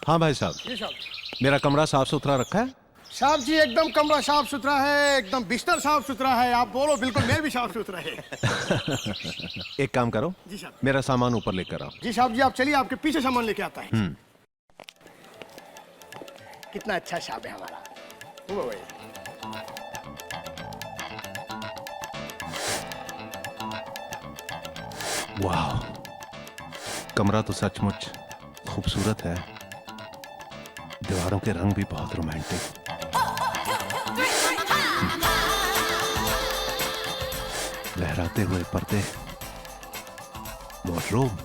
हाँ भाई साहब, जी साहब। मेरा कमरा साफ सुथरा रखा है? साहब जी एकदम कमरा साफ सुथरा है, एकदम बिस्तर साफ सुथरा है। आप बोलो बिल्कुल, मैं भी साफ सुथरा है। एक काम करो, जी साहब। मेरा सामान ऊपर लेकर आओ। जी साहब जी, आप चलिए, आपके पीछे सामान लेके आता है। कितना अच्छा साहब है हमारा। वो भाई। वाह, कमरा तो सचमुच खूबसूरत है। दीवारों के रंग भी बहुत रोमांटिक। लहराते हुए पर्दे, वॉर्डरोब,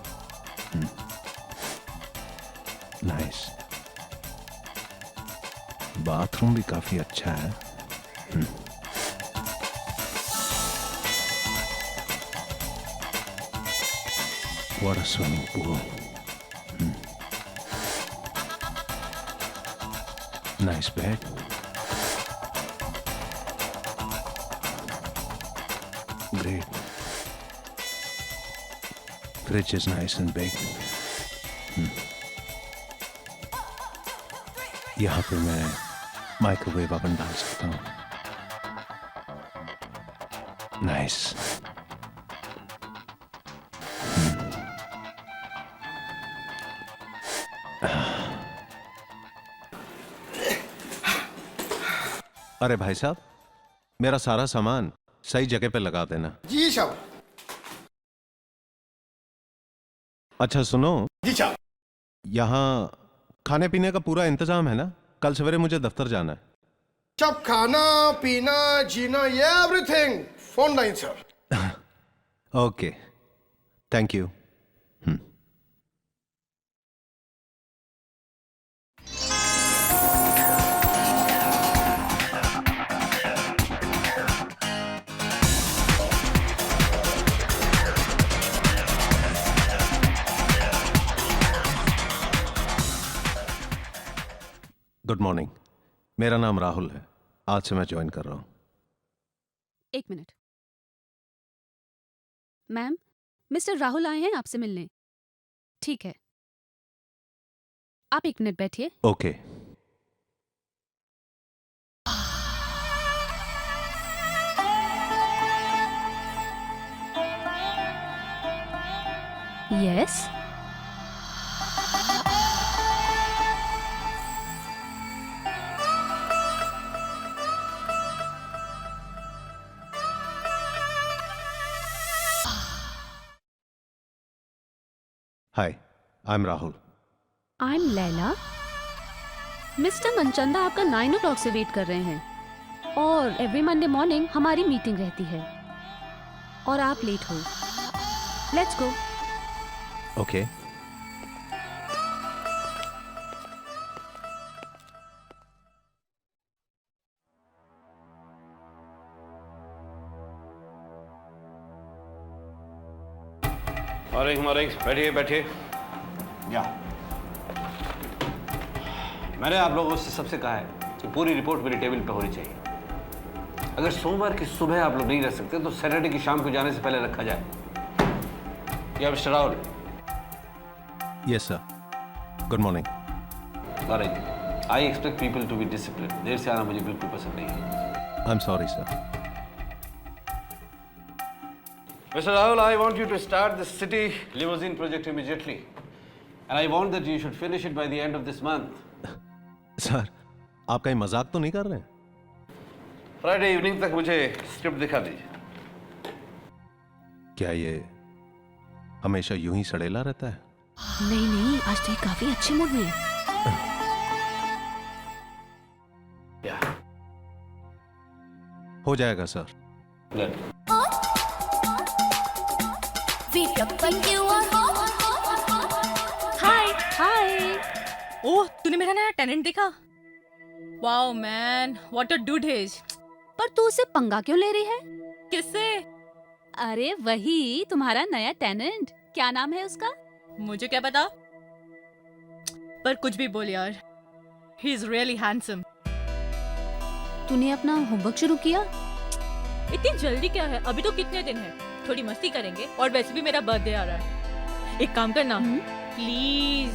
नाइस। बाथरूम भी काफी अच्छा है। What a swimming pool. Nice bed. Great. Fridge is nice and big. यहाँ पे मैं माइक्रोवेव ओवन डाल सकता हूँ। Nice. अरे भाई साहब, मेरा सारा सामान सही जगह पे लगा देना। जी साहब। अच्छा सुनो, जी साहब। यहाँ खाने पीने का पूरा इंतजाम है ना? कल सवेरे मुझे दफ्तर जाना है। सब खाना पीना जीना everything phone line sir. Okay, thank you. Good morning, मेरा नाम राहुल है। आज से मैं ज्वाइन कर रहा हूँ। एक मिनट मैम, मिस्टर राहुल आए हैं आपसे मिलने। ठीक है, आप एक मिनट बैठिए। Okay. Yes, hi, I am Rahul. I am Laila. Mister Manchanda आपका 9 o'clock से वेट कर रहे हैं और एवरी मंडे मॉर्निंग हमारी मीटिंग रहती है और आप लेट हो। Let's go. ओके। मॉर्निंग, बैठिए बैठिए। या मैंने आप लोगों से सबसे कहा है कि पूरी रिपोर्ट मेरी टेबल पे होनी चाहिए। अगर सोमवार की सुबह आप लोग नहीं रह सकते तो सैटरडे की शाम को जाने से पहले रखा जाए। या mister Rahul? Yes sir, good morning. I expect people to be discipline. देर से आना मुझे बिल्कुल पसंद नहीं है। I am sorry sir. Mr. Rahul, I want you to start the city limousine project immediately. And I want that you should finish it by the end of this month. Sir, आप कहीं मजाक तो नहीं कर रहे हैं? Friday evening तक मुझे स्क्रिप्ट दिखा दीजिए। क्या ये हमेशा यूं ही सड़ेला रहता है? नहीं नहीं, आज तो ये काफी अच्छे मूड में है। या हो जाएगा सर। गुड। हाय हाय। ओह, तूने मेरा नया टेनेंट देखा? Wow man, what a dude is. पर तू उसे पंगा क्यों ले रही है? किससे? अरे वही तुम्हारा नया टेनेंट, क्या नाम है उसका? मुझे क्या पता, पर कुछ भी बोल यार, ही इज रियली हैंडसम। तूने अपना होमवर्क शुरू किया? इतनी जल्दी क्या है, अभी तो कितने दिन है, थोड़ी मस्ती करेंगे। और वैसे भी मेरा बर्थडे आ रहा है। एक काम करना प्लीज,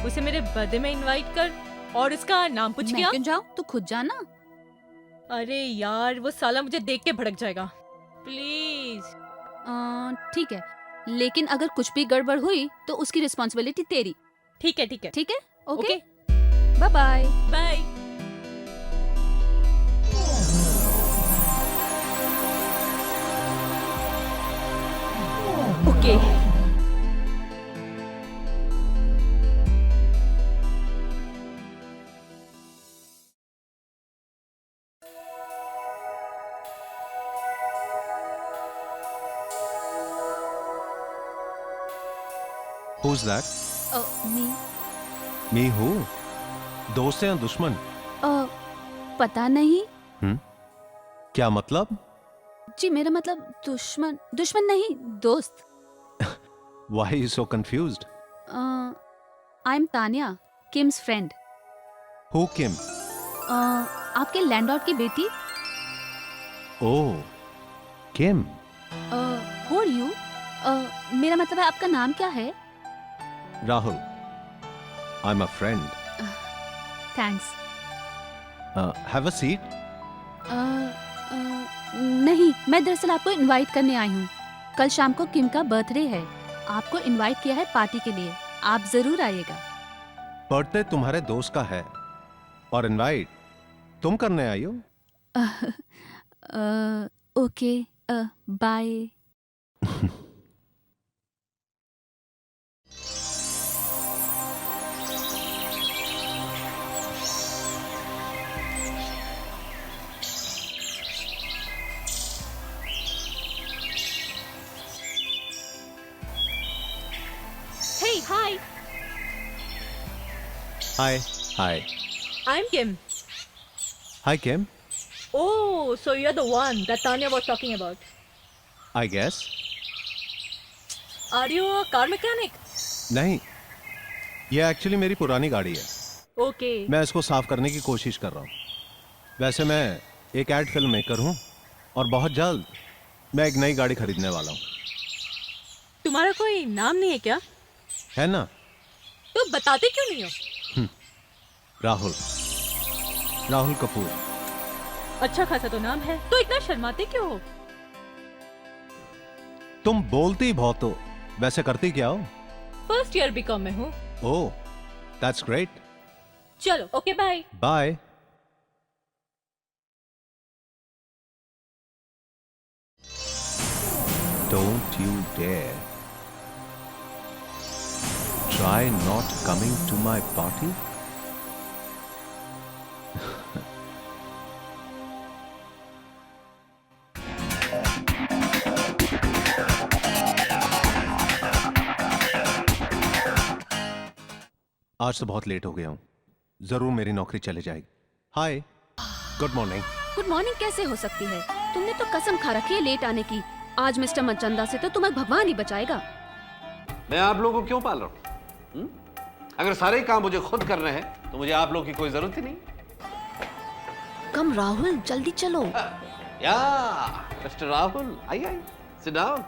उसे मेरे बर्थडे में इनवाइट कर और उसका नाम पूछ मैं क्या? क्यों जाऊँ? तू खुद जाना। अरे यार वो साला मुझे देख के भड़क जाएगा। प्लीज। ठीक है, लेकिन अगर कुछ भी गड़बड़ हुई तो उसकी रिस्पॉन्सिबिलिटी तेरी। ठीक है ठीक है ठीक है? Okay, okay bye bye. Bye. Okay Who's that? Me Me who? दोस्त या दुश्मन? पता नहीं क्या मतलब? जी, मेरा मतलब दुश्मन दुश्मन नहीं, दोस्त। Why are you so confused? I am Tania, Kim's friend. Who Kim? आपके लैंडलॉर्ड की बेटी। Oh, Kim. Who are you? मेरा मतलब है आपका नाम क्या है? Rahul. I'm a friend. Thanks. Have a seat. नहीं, मैं दरअसल आपको इनवाइट करने आई हूँ। कल शाम को किम का बर्थडे है। आपको इनवाइट किया है पार्टी के लिए, आप जरूर आइएगा। बर्थडे तुम्हारे दोस्त का है और इनवाइट तुम करने आई हो? Okay, bye. Hey, hi. Hi. Hi. I'm Kim. Hi, Kim. Oh, so you're the one that Tanya was talking about. I guess. Are you a car mechanic? नहीं, ये एक्चुअली मेरी पुरानी गाड़ी है। Okay. मैं इसको साफ करने की कोशिश कर रहा हूँ। वैसे मैं एक एड फिल्म मेकर हूँ और बहुत जल्द मैं एक नई गाड़ी खरीदने वाला हूँ। तुम्हारा कोई नाम नहीं है क्या? है ना? तो बताते क्यों नहीं हो? राहुल। राहुल कपूर। अच्छा खासा तो नाम है, तो इतना शर्माते क्यों हो? तुम बोलती बहुत हो, वैसे करती क्या हो? फर्स्ट ईयर बीकॉम में हूँ। Oh, that's great. चलो, okay bye. Bye. Don't you dare try not coming to my party. आज तो बहुत लेट हो गया हूँ, जरूर मेरी नौकरी चली जाएगी। हाय, गुड मॉर्निंग। गुड मॉर्निंग कैसे हो सकती है? तुमने तो कसम खा रखी है लेट आने की। आज मिस्टर मनचंदा से तो तुम्हें भगवान ही बचाएगा। मैं आप लोगों को क्यों पाल रहा हूं? अगर सारे काम मुझे खुद करने हैं तो मुझे आप लोगों की कोई जरूरत ही नहीं। कम राहुल, जल्दी चलो। या मिस्टर राहुल, आइए, sit down.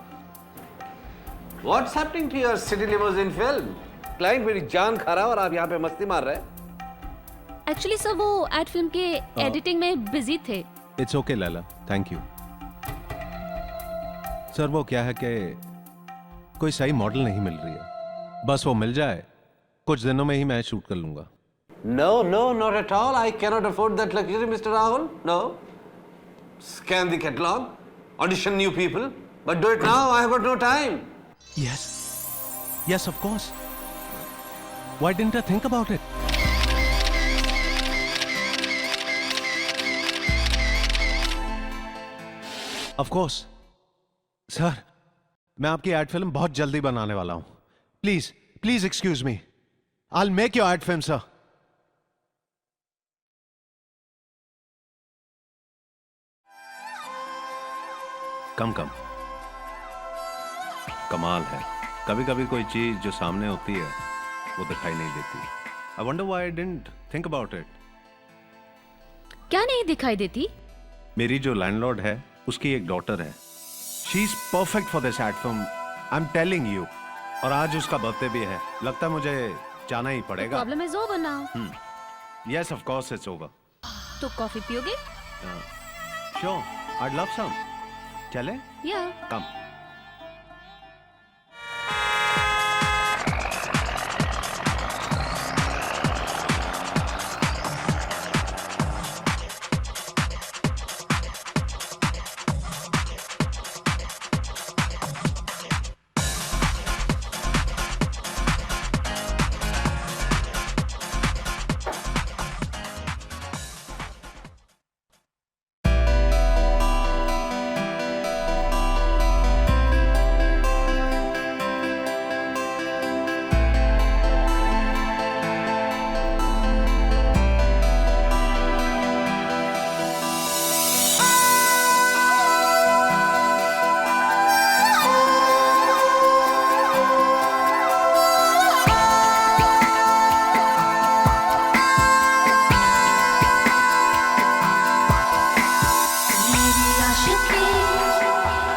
What's happening to your city limousine film? Client मेरी जान खा रहा है और आप यहाँ पे मस्ती मार रहे हैं। एक्चुअली सर वो एड फिल्म के एडिटिंग में बिजी थे। It's okay Laila, thank you. Sir वो क्या है कि कोई सही मॉडल नहीं मिल रही है, बस वो मिल जाए कुछ दिनों में ही मैं शूट कर लूंगा। No, no, not at all. I cannot afford that luxury, Mr. Rahul. No. Scan the catalog, audition new people, but do it now. I have got no time. Yes, yes, of course. Why didn't I think about it? Of course. Sir, मैं आपकी ad film बहुत जल्दी बनाने वाला हूं। Please, please excuse me. I'll make your ad film, sir. कम कम। कमाल है, कभी कभी कोई चीज जो सामने होती है वो दिखाई नहीं देती। I wonder why I didn't think about it. क्या नहीं दिखाई देती? मेरी जो लैंडलॉर्ड है उसकी एक डॉटर है। She is perfect for this ad film, I am telling you. और आज उसका बर्थडे भी है। लगता है मुझे जाना ही पड़ेगा। Problem is over now. Yes of course it's over. तो कॉफी पियोगे? Sure, I love some. चले? या कम।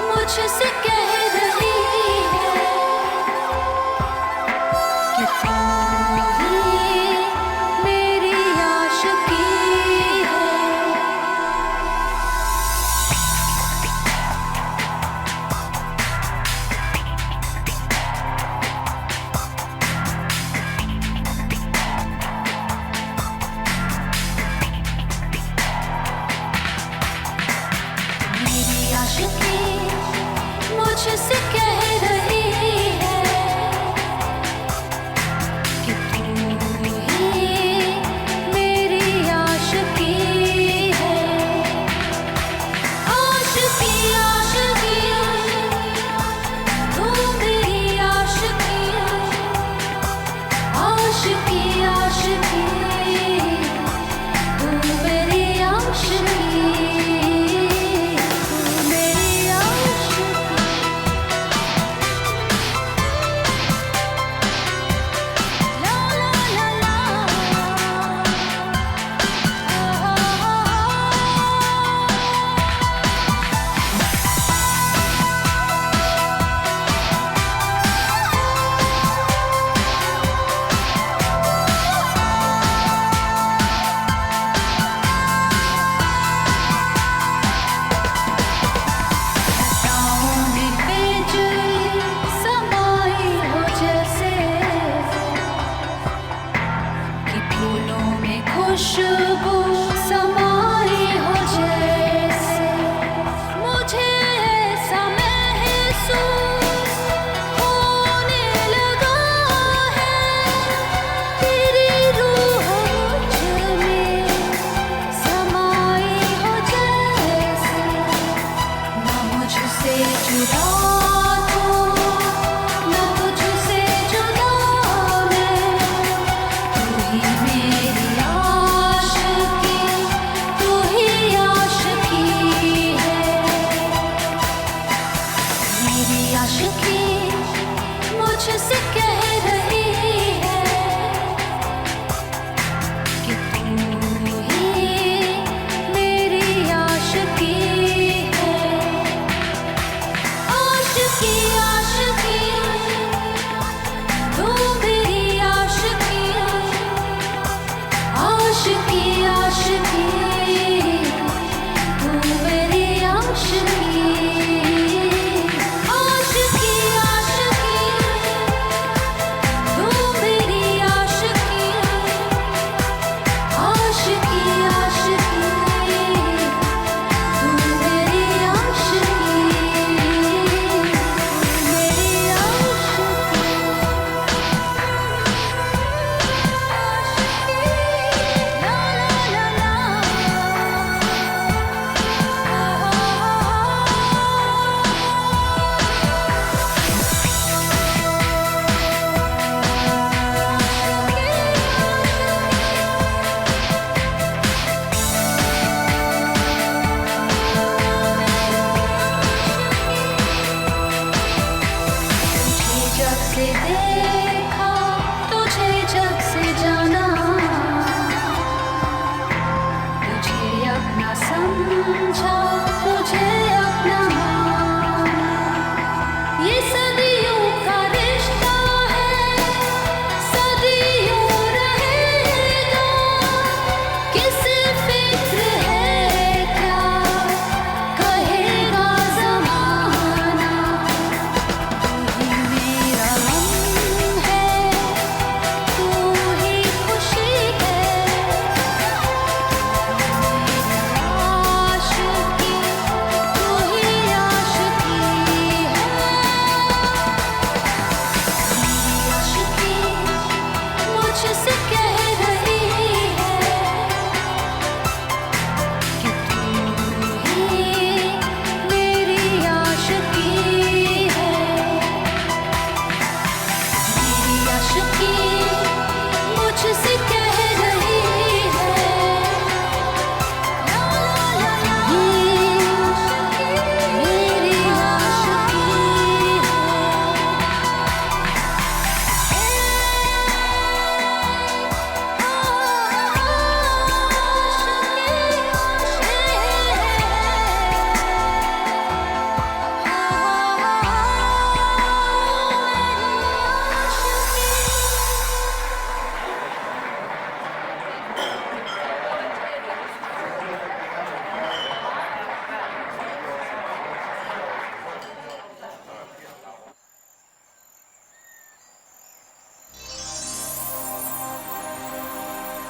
मुझसे कह रही है कि तू ही मेरी आशिकी है। मेरी आशिकी मुझसे कह रही है कि तू ही मेरी आशिकी है। आशिकी आशिकी तू मेरी आशिकी है। आशिकी आशिकी तू मेरी आशिकी। खुशबू समाई हो जैसे मुझे ऐसा महसूस होने लगा है। तेरी रूह मुझ में समाई हो जैसे न मुझसे जुदा तू न तुझसे जुदा मैं। तू ही मेरी आशिकी मुझसे कह रही है कि तू ही मेरी आशिकी है। आशिकी आशिकी तू मेरी आशिकी है। आशिकी आशिकी तू मेरी आशिकी। La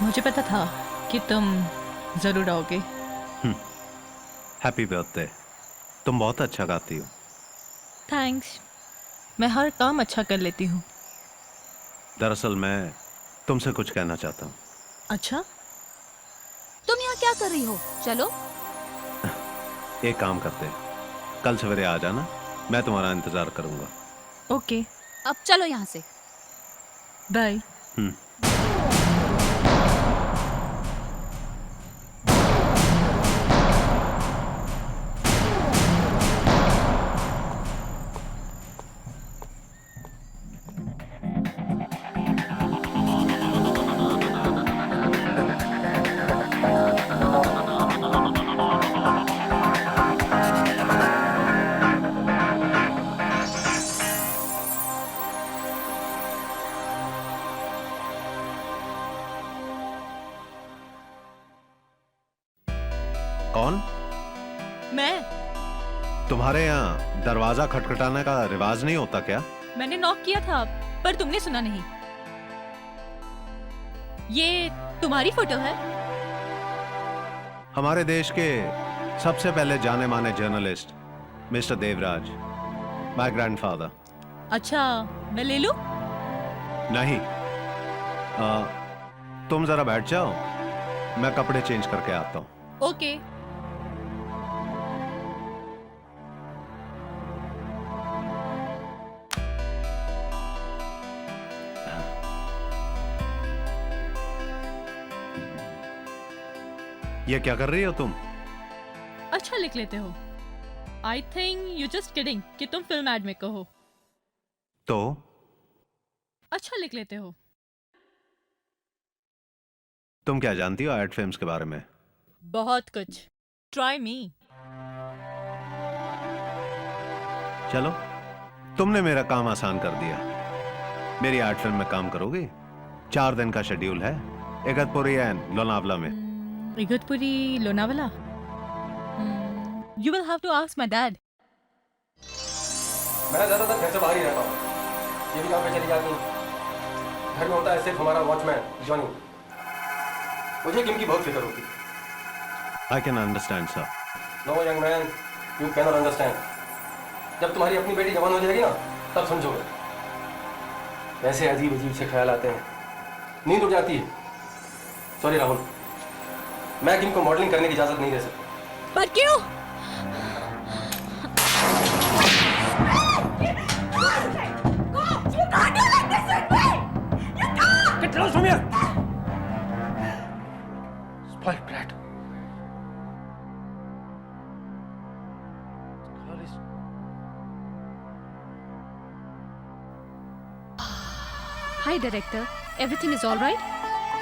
मुझे पता था कि तुम जरूर आओगे। Happy birthday. तुम बहुत अच्छा गाती हो। थैंक्स। मैं हर काम अच्छा कर लेती हूँ। दरअसल मैं तुमसे कुछ कहना चाहता हूँ। अच्छा? तुम यहाँ क्या कर रही हो? चलो। एक काम करते हैं, कल सवेरे आ जाना, मैं तुम्हारा इंतजार करूंगा। ओके, अब चलो यहाँ से। बाय। कौन? मैं? तुम्हारे यहाँ दरवाजा खटखटाने का रिवाज नहीं होता क्या? मैंने नॉक किया था पर तुमने सुना नहीं। ये तुम्हारी फोटो है? हमारे देश के सबसे पहले जाने माने journalist mister Devraj, my grandfather. अच्छा, मैं ले लूं? नहीं, तुम जरा बैठ जाओ, मैं कपड़े चेंज करके आता हूँ। ओके। ये क्या कर रही हो तुम? अच्छा लिख लेते हो। I think you just kidding कि तुम फिल्म एड में कहो। तो अच्छा लिख लेते हो। तुम क्या जानती हो एड फिल्म्स के बारे में? बहुत कुछ। Try me. चलो, तुमने मेरा काम आसान कर दिया। मेरी एड फिल्म में काम करोगे? 4 दिन का शेड्यूल है, इगतपुरी एंड लोनावला में। Igatpuri Lonavala? You will have to ask my dad. मैं ज़्यादातर घर से बाहर ही रहता हूँ। ये भी काम पे चली जाती हूँ। घर में होता है सिर्फ हमारा वॉचमैन जॉनी। मुझे किम की बहुत फिक्र होती। I can understand, sir. No young man, you cannot understand. जब तुम्हारी अपनी बेटी जवान हो जाएगी ना, तब समझोगे। ऐसे अजीब अजीब से ख्याल आते हैं, नींद उड़ जाती है। सॉरी राहुल, मैं किम को मॉडलिंग करने की इजाज़त नहीं दे सकता। पर क्यों? Get lost from here! Spoiled brat. Hi director, everything is all right?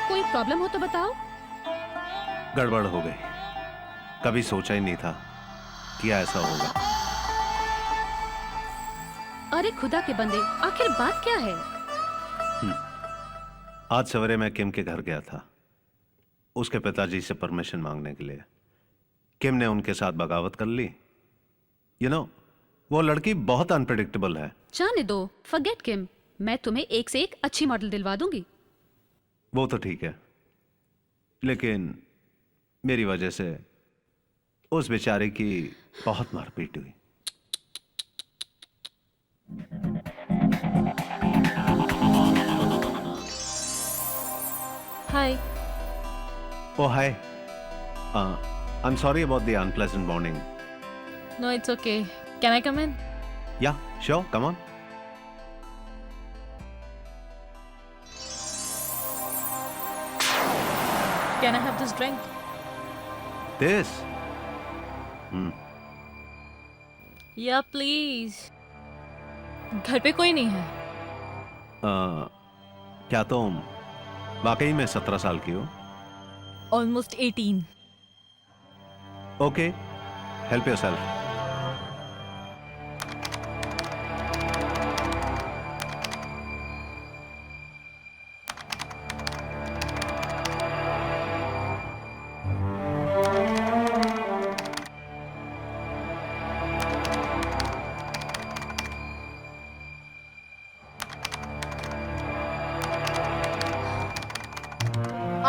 कोई प्रॉब्लम हो तो बताओ। गड़बड़ हो गई। कभी सोचा ही नहीं था कि ऐसा होगा। अरे खुदा के बंदे, आखिर बात क्या है? आज सवेरे मैं किम के घर गया था, उसके पिताजी से परमिशन मांगने के लिए। किम ने उनके साथ बगावत कर ली। यू नो, वो लड़की बहुत अनप्रेडिक्टेबल है। जाने दो, फॉरगेट किम। मैं तुम्हें एक से एक अच्छी मॉडल दिलवा दूंगी। वो तो ठीक है, लेकिन मेरी वजह से उस बेचारे की बहुत मारपीट हुई। हाय। Oh, hi. I'm sorry about the unpleasant morning. No, it's okay. Can I come in? Yeah, sure, come on. Can I have this drink? This? Yeah, please. घर पे कोई नहीं है। क्या तुम वाकई में 17 साल की हो? Almost 18. Okay, help yourself.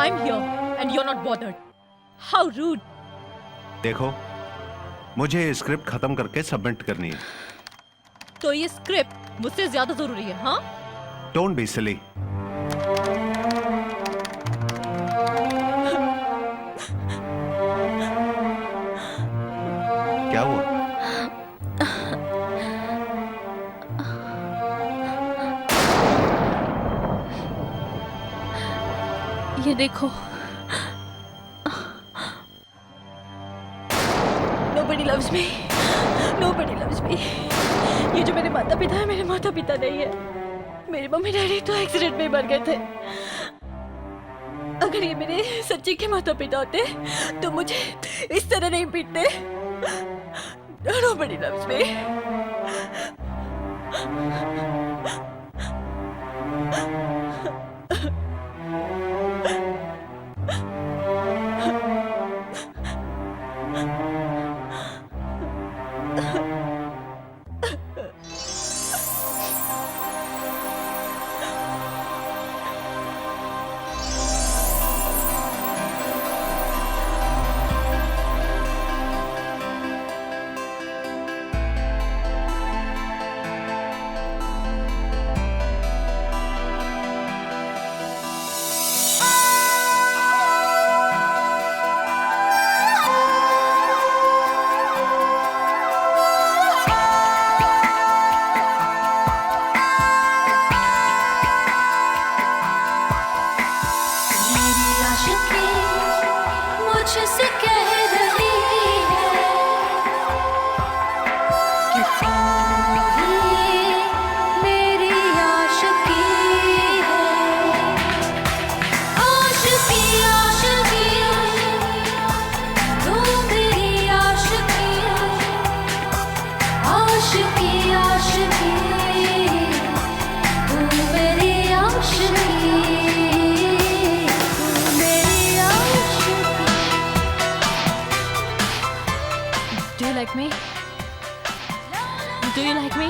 I'm here and you're not bothered. How rude. देखो, मुझे ये स्क्रिप्ट खत्म करके सबमिट करनी है. तो ये स्क्रिप्ट मुझसे ज्यादा जरूरी है, हाँ? Don't be silly. क्या हुआ? ये देखो. Nobody loves me. Nobody loves me. ये जो मेरे माता पिता है, मेरे माता पिता नहीं है. मेरे मम्मी डैडी तो एक्सीडेंट में मर गए थे. अगर ये मेरे सच्चे के माता पिता होते तो मुझे इस तरह नहीं पीटते. Nobody loves me. मुझसे कह रही है कि तू ही मेरी आशिकी है. आशिकी आशिकी तू मेरी आशिकी है. आशिकी आशिकी तू मेरी आशिकी. Do you like me? Do you like me?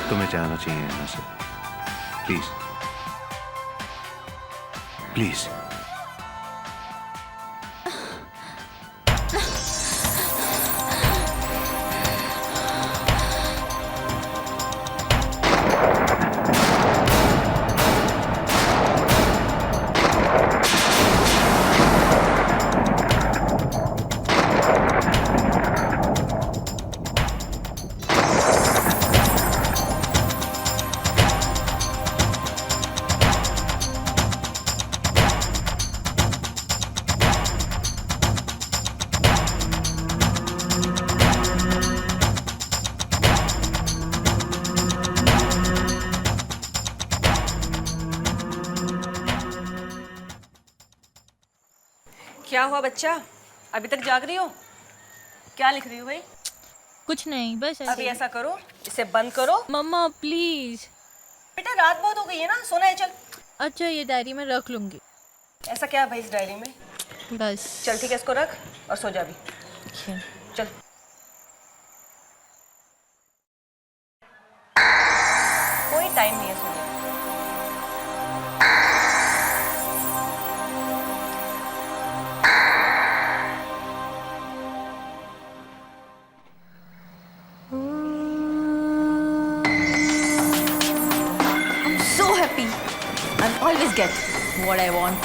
तुम्हें जाना चाहिए यहाँ से. प्लीज. प्लीज. क्या हुआ बच्चा, अभी तक जाग रही हो? क्या लिख रही हो भाई? कुछ नहीं, बस अभी ऐसा करो, इसे बंद करो. मम्मा प्लीज. बेटा रात बहुत हो गई है ना, सोना है. चल. अच्छा ये डायरी में रख लूंगी. ऐसा क्या है भाई इस डायरी में? बस. चल ठीक है, इसको रख और सो जा भी. चल. कोई टाइम नहीं है सोने. I'll always get what I want.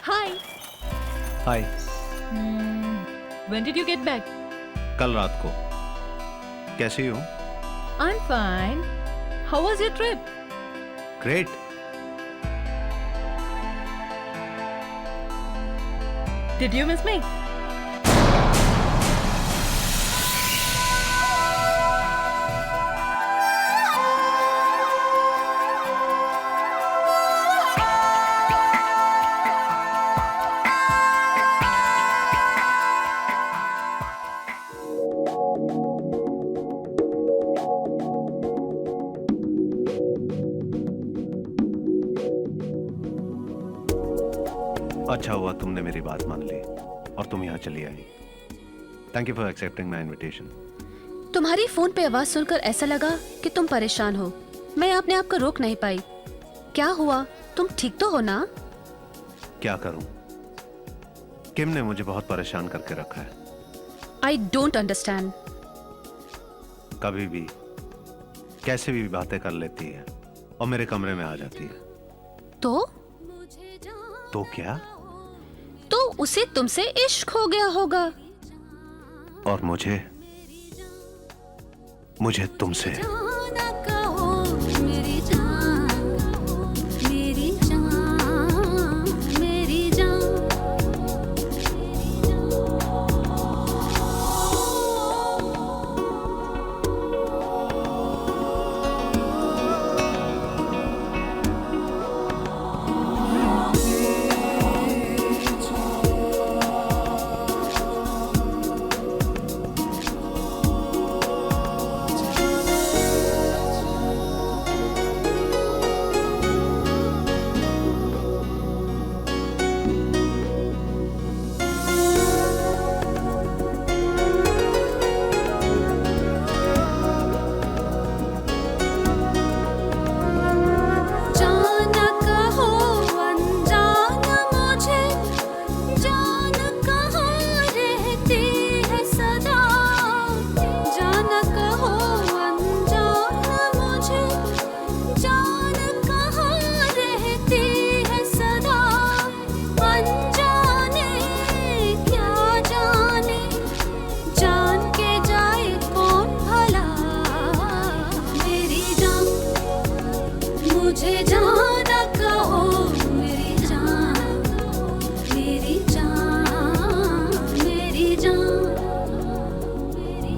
Hi. Hi. When did you get back? कल रात को। कैसी हो? I'm fine. How was your trip? Great. Did you miss me? अच्छा हुआ तुमने मेरी बात मान ली और तुम यहाँ चली आई। Thank you for accepting my invitation. तुम्हारी फोन पे आवाज सुनकर ऐसा लगा कि तुम परेशान हो। मैं अपने आप को रोक नहीं पाई। क्या हुआ? तुम ठीक तो हो ना? क्या करूं? किम ने मुझे बहुत परेशान करके रखा है। I don't understand. कभी भी कैसे भी बातें कर लेती है और मेरे कमरे में आ जाती है। तो क्या? तो उसे तुमसे इश्क हो गया होगा। और मुझे तुमसे। जाना कहो मेरी जान, मेरी जान, मेरी जान। जाना कहो अनजान मुझे, जान कहाँ रहती है सदा। जाना कहो अनजान मुझे, जान कहाँ रहती है सदा। अनजाने क्या जाने, जान के जाए कौन भला। मेरी जान, मुझे जाना कहो मेरी जान, मेरी जान, मेरी जान, मेरी।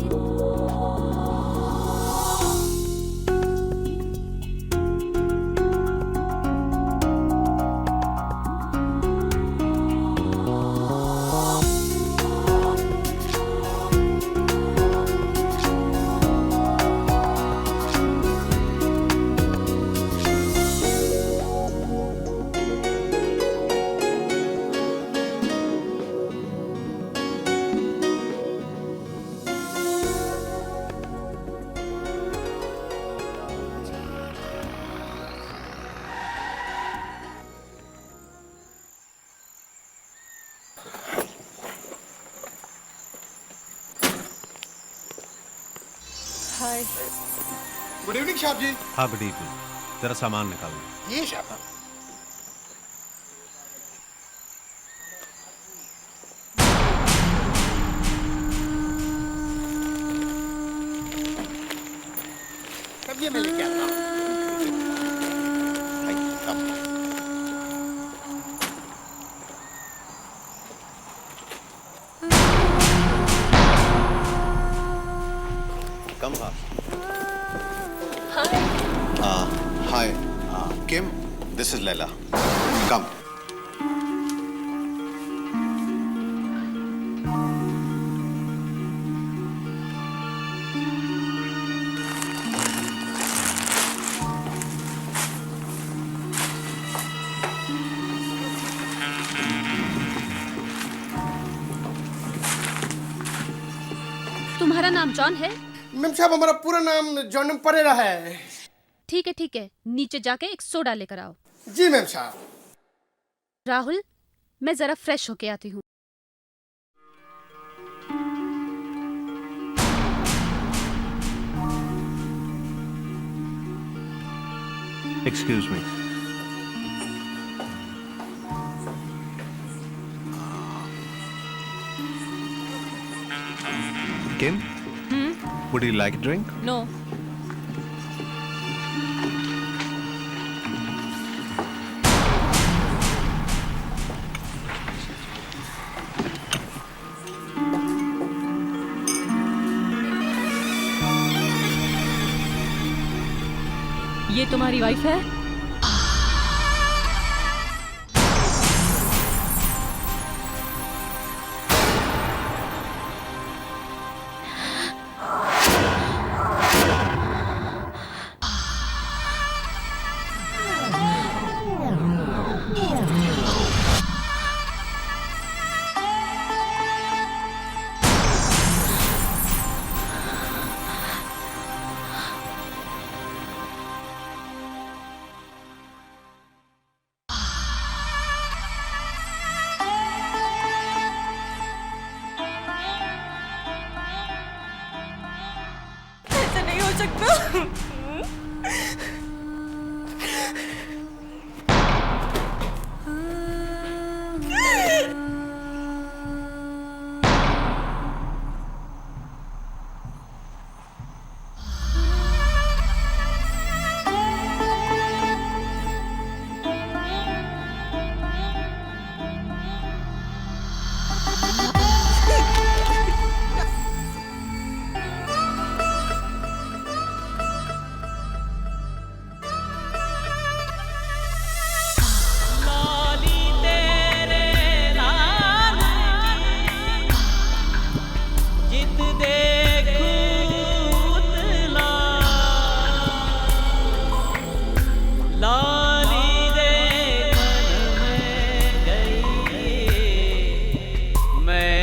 Hi. गुड इवनिंग साहब जी। हाँ गुड इवनिंग। तेरा सामान निकालो। ये साहब। कब ये मैं लेके आता हूँ। कम था। Hi, Kim, this is Leila. Come. तुम्हारा नाम जॉन है? मैम साहब हमारा पूरा नाम जॉन परेरा है। ठीक है ठीक है, नीचे जाके एक सोडा लेकर आओ। जी मैम साहब। राहुल, मैं जरा फ्रेश होके आती हूँ। Excuse me. Kim, would you like a drink? No ये तुम्हारी वाइफ है? ऐसा नहीं हो सकता। मैं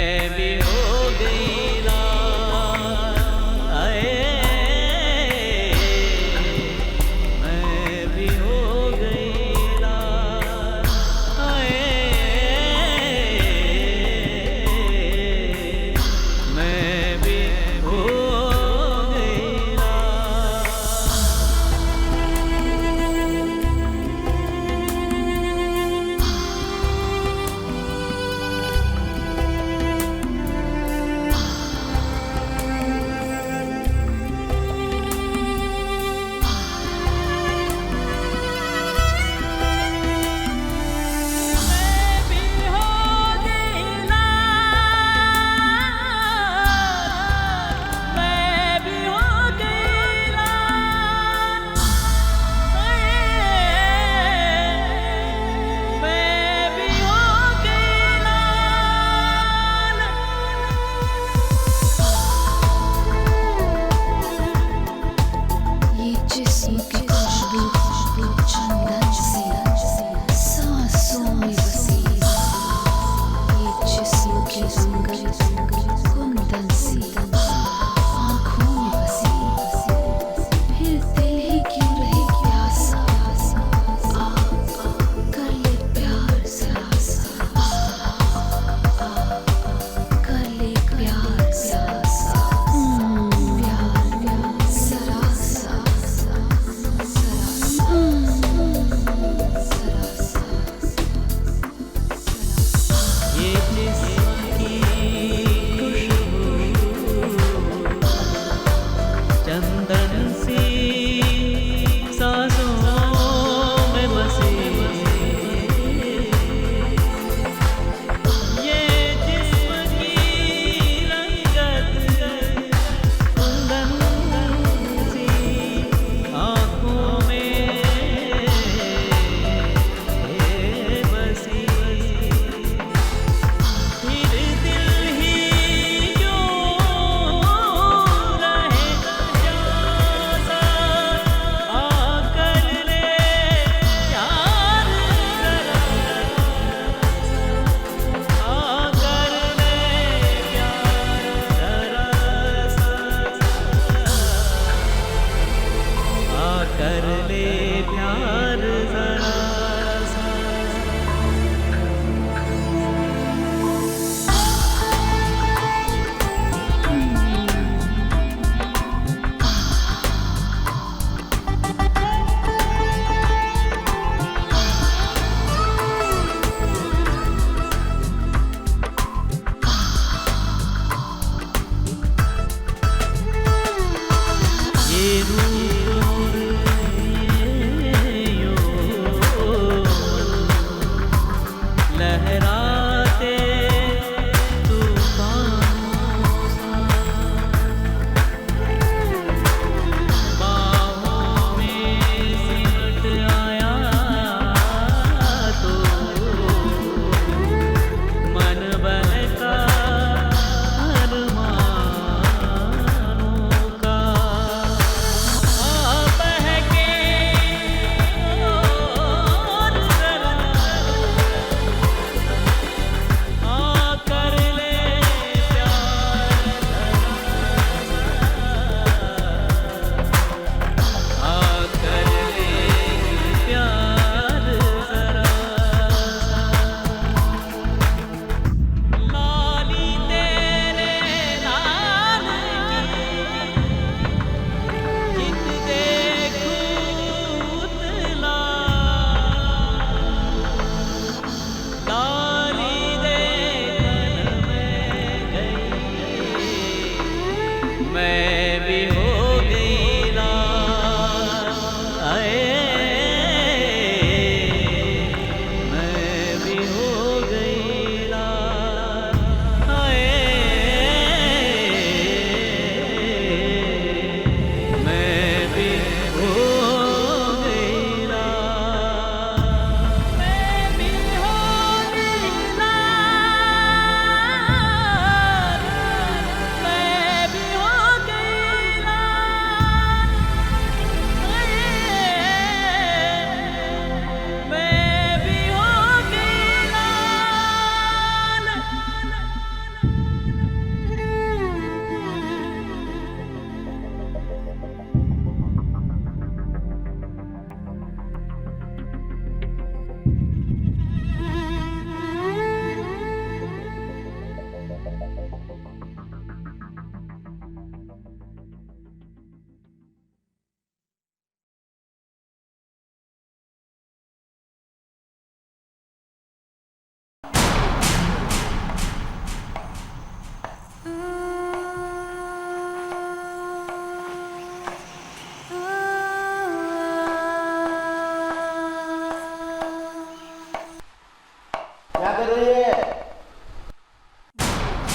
क्या कर रही है?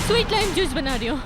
स्वीट लाइम जूस बना रही हूँ।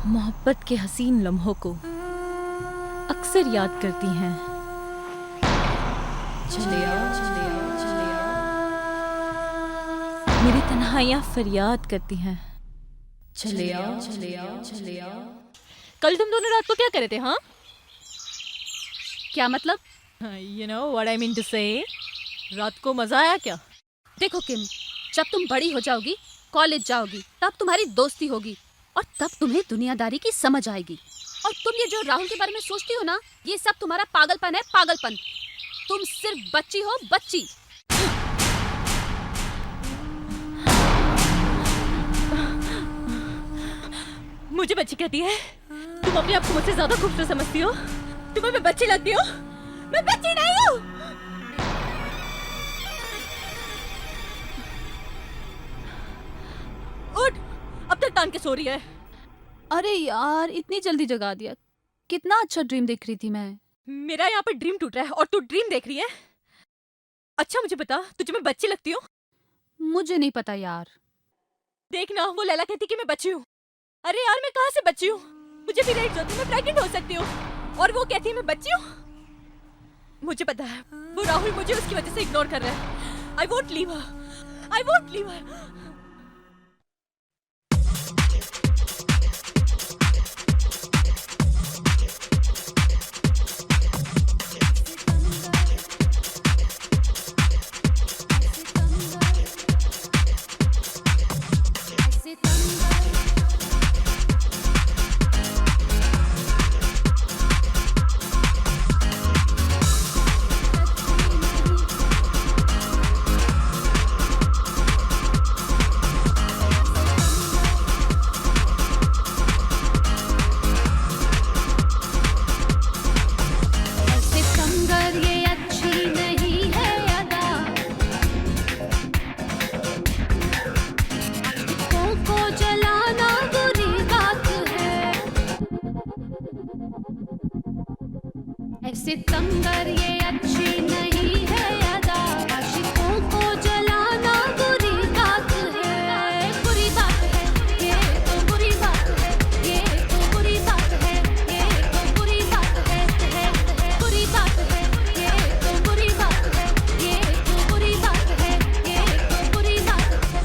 मोहब्बत के हसीन लम्हों को अक्सर याद करती हैं। चले आओ, चले आओ, चले आओ। मेरी तन्हाइयाँ फरियाद करती हैं। चले आओ, चले आओ, चले आओ। कल तुम दोनों रात को क्या करे थे? हाँ, क्या मतलब? you know what I mean to say? रात को मजा आया क्या? देखो किम, जब तुम बड़ी हो जाओगी, कॉलेज जाओगी, तब तुम्हारी दोस्ती होगी और तब तुम्हें दुनियादारी की समझ आएगी। और तुम ये जो राहुल के बारे में सोचती हो ना, ये सब तुम्हारा पागलपन है, पागलपन। तुम सिर्फ बच्ची हो, बच्ची। मुझे बच्ची कहती है? तुम अपने आप को मुझसे ज्यादा खूबसूरत समझती हो? तुम्हें मैं बच्ची लगती हूँ? मैं बच्ची नहीं हूँ। उठ, अब तक तान के सो रही है। अरे यार, इतनी जल्दी जगा दिया। कितना अच्छा ड्रीम देख रही थी मैं। मेरा यहाँ पर ड्रीम टूट रहा है और तू ड्रीम देख रही है? अच्छा मुझे बता, तुझे मैं बच्ची लगती हूँ? मुझे नहीं पता यार। देखना, वो लैला कहती कि मैं बच्ची हूँ। अरे यार, मैं कहाँ से बच्ची हूँ? मुझे भी पीरियड्स होते हैं, मैं प्रेग्नेंट हो सकती हूँ। और वो कहती है मैं बच्ची हूँ। मुझे पता है वो राहुल मुझे उसकी वजह से इग्नोर कर रहा है। I won't leave her. I won't leave her. सितंबर ये अच्छी नहीं है अदा, आशिकों को जलाना बुरी बात है। बुरी बात है, ये तो बुरी बात है, ये तो बुरी बात है, ये तो बुरी बात है, बुरी बात है, ये तो बुरी बात है, ये तो बुरी बात है, ये तो बुरी बात है।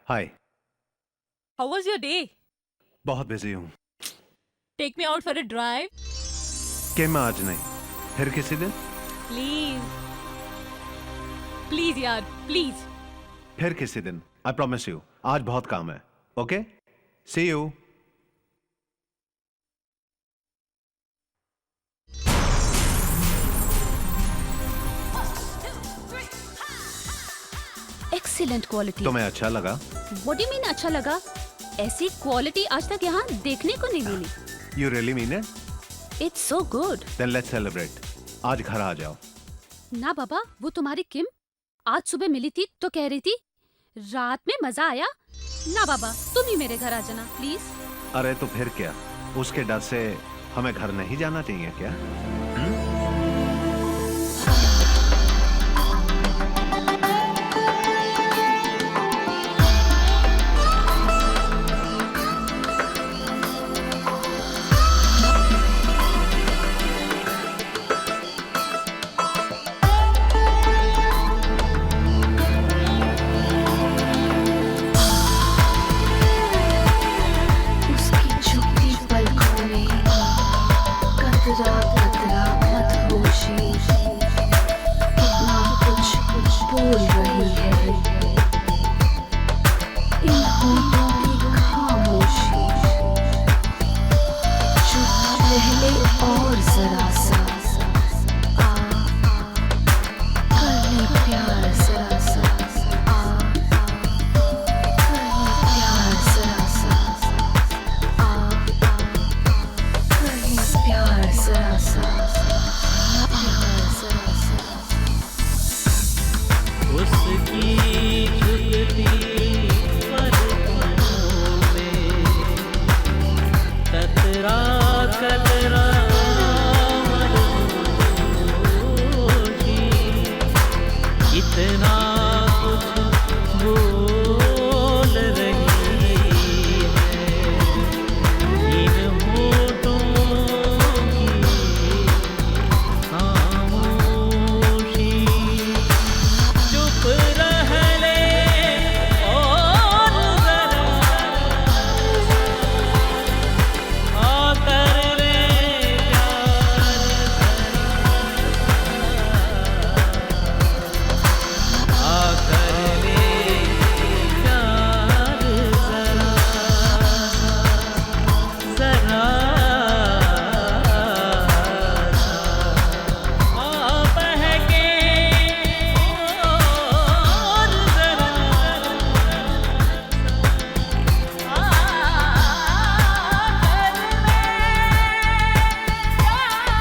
Hi. How was your day? बहुत बिजी हूँ। Take me out for a drive किम आज नहीं, फिर किसी दिन? प्लीज। प्लीज यार, प्लीज। फिर किसी दिन, आई प्रॉमिस यू। आज बहुत काम है। Okay, see you. Excellent quality. तुम्हें अच्छा लगा? व्हाट डू यू मीन अच्छा लगा? ऐसी क्वालिटी आज तक यहाँ देखने को नहीं मिली। You really mean it? It's so good. Then let's celebrate. आज घर आ जाओ। ना बाबा, वो तुम्हारी किम आज सुबह मिली थी तो कह रही थी रात में मजा आया। ना बाबा, तुम ही मेरे घर आ जाना प्लीज। अरे तो फिर क्या, उसके डर से हमें घर नहीं जाना चाहिए क्या? उसकी झुकती पलकों में कतरा कतरा मदहोशी, कितना कुछ कुछ बोल रही है। इन होठों की खामोशी, चुप रह ले और जरा सा आ कर ले प्यार जरा सा आ कर ले प्यार जरा सा आ कर ले प्यार जरा सा प्यार जरा सा। उसकी झुकती पलकों में कतरा कतरा मदहोशी, कितना कुछ बोल रही है। इन होठों की खामोशी, चुप रह ले और जरा आ कर ले आ कर ले प्यार जरा आ बहके और जरा आ कर ले प्यार जरा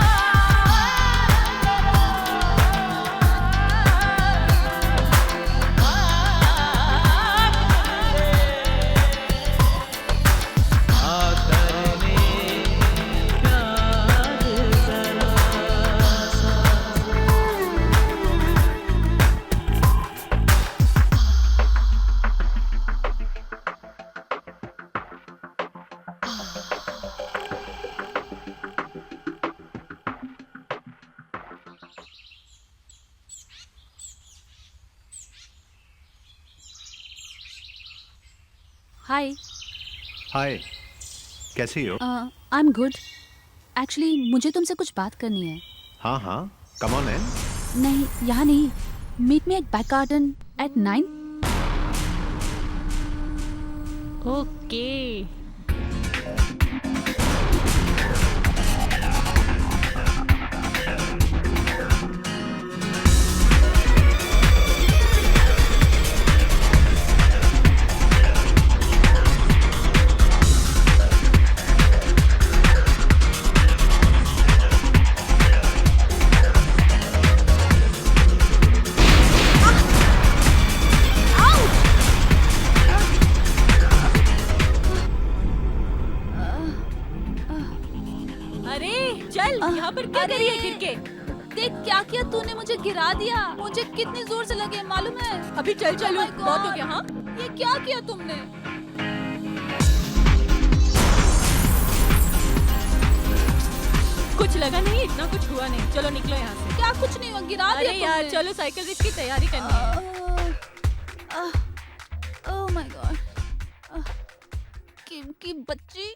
हाय। हाय, कैसी हो? I am good. एक्चुअली मुझे तुमसे कुछ बात करनी है। हाँ हाँ, कम ऑन इन। नहीं, यहाँ नहीं। Meet me at back garden at 9। Okay. अरे चल, यहाँ पर क्या कर रही है गिर के? देख क्या किया तूने, मुझे गिरा दिया। मुझे कितनी जोर से लगे मालूम है? अभी चल चल, Oh my बहुत हो God! गया। हाँ, ये क्या किया तुमने? कुछ लगा नहीं, इतना कुछ हुआ नहीं। चलो निकलो यहाँ से। क्या कुछ नहीं हुआ, गिरा दिया अरे यार तुमने। चलो, साइकिल रेस की तैयारी करनी है। Oh my God. किम की बच्ची।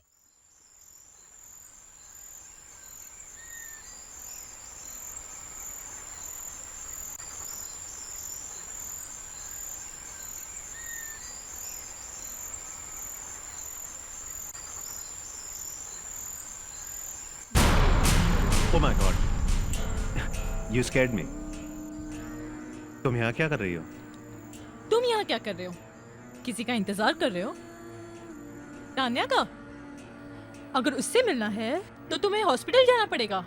Oh my God. You scared me. तुम यहाँ क्या कर रही हो? तुम यहाँ क्या कर रहे हो? किसी का इंतजार कर रहे हो? तान्या का? अगर उससे मिलना है तो तुम्हें हॉस्पिटल जाना पड़ेगा।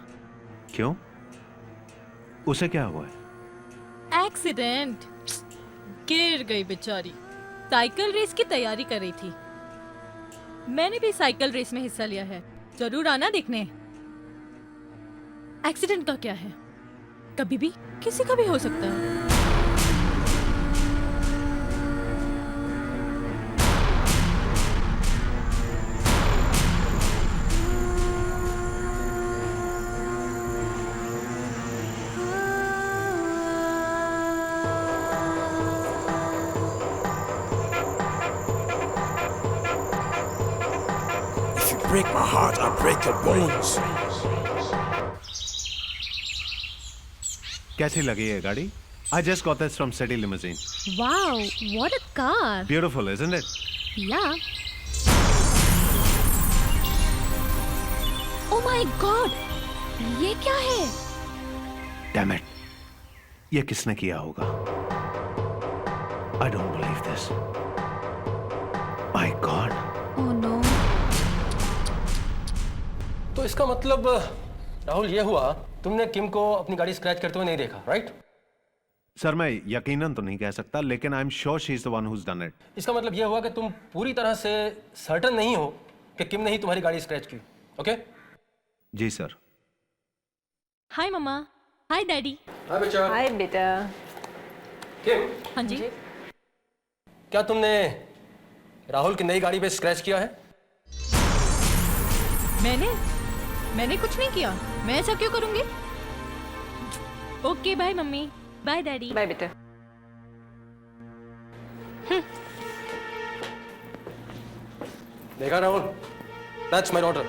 क्यों? उसे क्या हुआ है? एक्सीडेंट, गिर गई बेचारी। साइकिल रेस की तैयारी कर रही थी। मैंने भी साइकिल रेस में हिस्सा लिया है, जरूर आना देखने। एक्सीडेंट का क्या है, कभी भी किसी का भी हो सकता है। If you break my heart, I'll break your bones. कैसी लगी ये गाड़ी? I just got this from City Limousine. Wow, what a car! Beautiful, isn't it? Yeah. Oh my God! ये क्या है? Damn it. ये किसने किया होगा? I don't believe this. My God. Oh no. तो इसका मतलब राहुल ये हुआ, तुमने किम को अपनी गाड़ी स्क्रैच करते हुए नहीं देखा, राइट? सर मैं यकीनन तो नहीं कह सकता, लेकिन I am sure she is the one who has done it. इसका मतलब ये हुआ कि तुम पूरी तरह से सर्टन नहीं हो कि किम ने ही तुम्हारी गाड़ी स्क्रैच की, ओके? जी सर। हाय मम्मा, हाय डैडी। हाय बच्चा। हाय बेटा। किम, हाँ जी। क्या तुमने राहुल की नई गाड़ी पे स्क्रैच किया है? मैंने कुछ नहीं किया। मैं ऐसा क्यों करूंगी? Okay bye mummy, bye daddy. Bye बेटा। देखा राहुल, that's my daughter.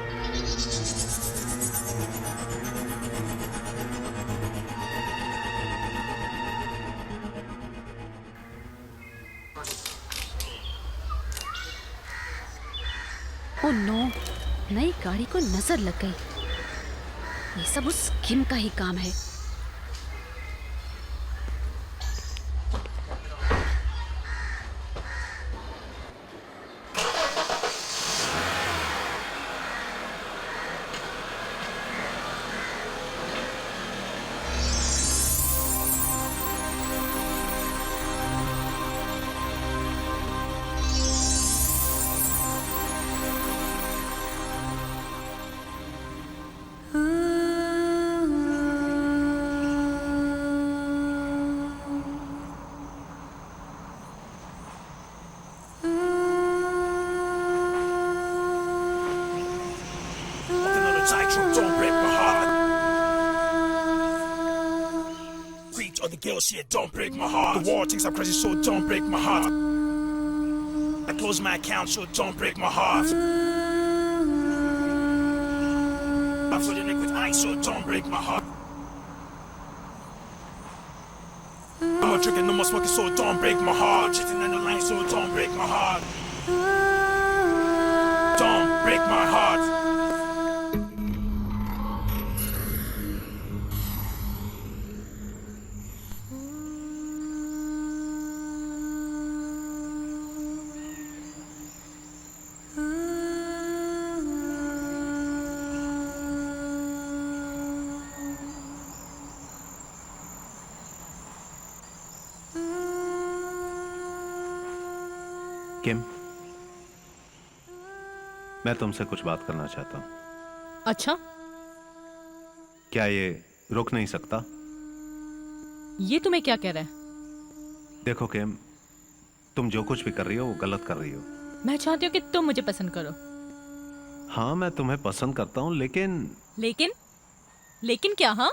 Oh no, नई गाड़ी को नजर लग गई। ये सब उस किम का ही काम है। Tightrope, don't break my heart. Preach on the girl shit, don't break my heart. The war thinks I'm crazy, so don't break my heart. I close my account, so don't break my heart. I fill your neck with ice, so don't break my heart. I'm not drinking, no more smoking, so don't break my heart. Chasing down the line, so don't break my heart. Don't break my heart. किम, मैं तुमसे कुछ बात करना चाहता हूं। अच्छा, क्या ये रुक नहीं सकता? ये तुम्हें क्या कह रहा है? देखो किम, तुम जो कुछ भी कर रही हो वो गलत कर रही हो। मैं चाहती हूँ कि तुम मुझे पसंद करो। हाँ, मैं तुम्हें पसंद करता हूं, लेकिन क्या? हाँ,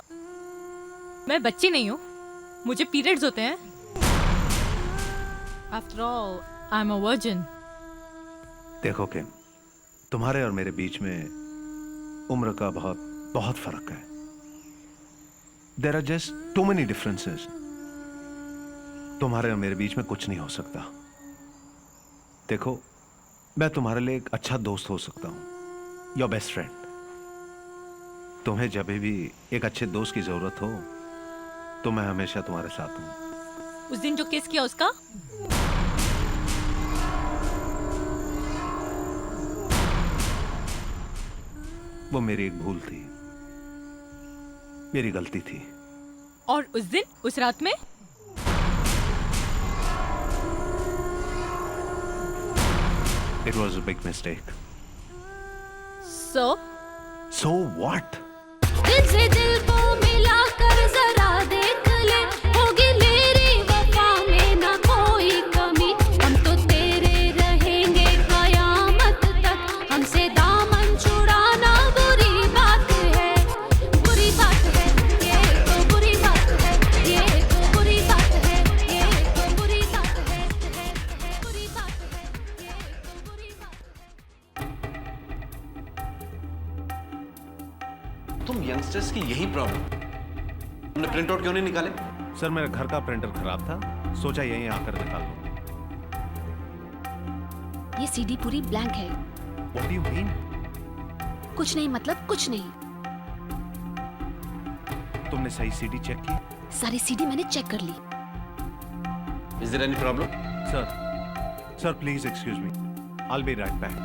मैं बच्ची नहीं हूँ, मुझे पीरियड्स होते हैं। After all, I'm a virgin. देखो किम, तुम्हारे और मेरे बीच में उम्र का बहुत बहुत फर्क है. There are just too many differences. तुम्हारे और मेरे बीच में कुछ नहीं हो सकता. देखो, मैं तुम्हारे लिए एक अच्छा दोस्त हो सकता हूं, योर बेस्ट फ्रेंड. तुम्हें जब भी एक अच्छे दोस्त की जरूरत हो तो मैं हमेशा तुम्हारे साथ हूं. उस दिन जो किस किया उसका? वो मेरी एक भूल थी, मेरी गलती थी. और उस दिन, उस रात में? It was a big mistake. So? So what? दिल से दिल को मिलाकर जरा देख ले, होगी मेरी वफा में ना कोई कमी. हम तो तेरे रहेंगे कयामत तक, हमसे दामन छुड़ाना बुरी बात है. बुरी बात है, ये तो बुरी बात है. ये तो बुरी बात है, ये तो बुरी बात है. बुरी बात है, ये तो बुरी बात है. तुम यंगस्टर्स की यही प्रॉब्लम. तुमने प्रिंट आउट क्यों नहीं निकाले? सर, मेरे घर का प्रिंटर खराब था, सोचा यहीं आकर निकाल लूं. ये सीडी पूरी ब्लैंक है. What do you mean? कुछ नहीं मतलब कुछ नहीं. तुमने सही सीडी चेक की? सारी सीडी मैंने चेक कर ली. Is there any problem? Sir, please excuse me. I'll be right back.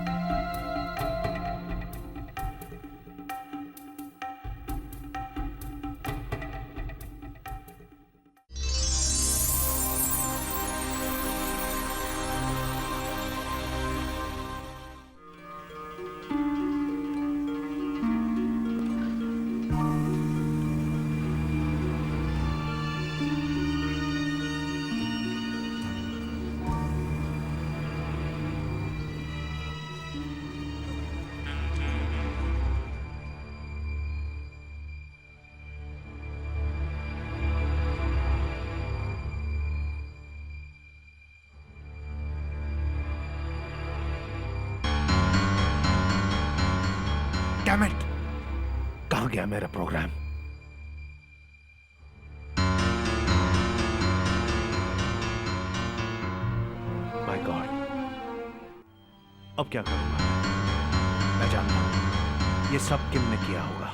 Damn it! कहाँ गया मेरा प्रोग्राम? My God! अब क्या करूंगा? मैं जानता हूं ये सब किम ने किया होगा.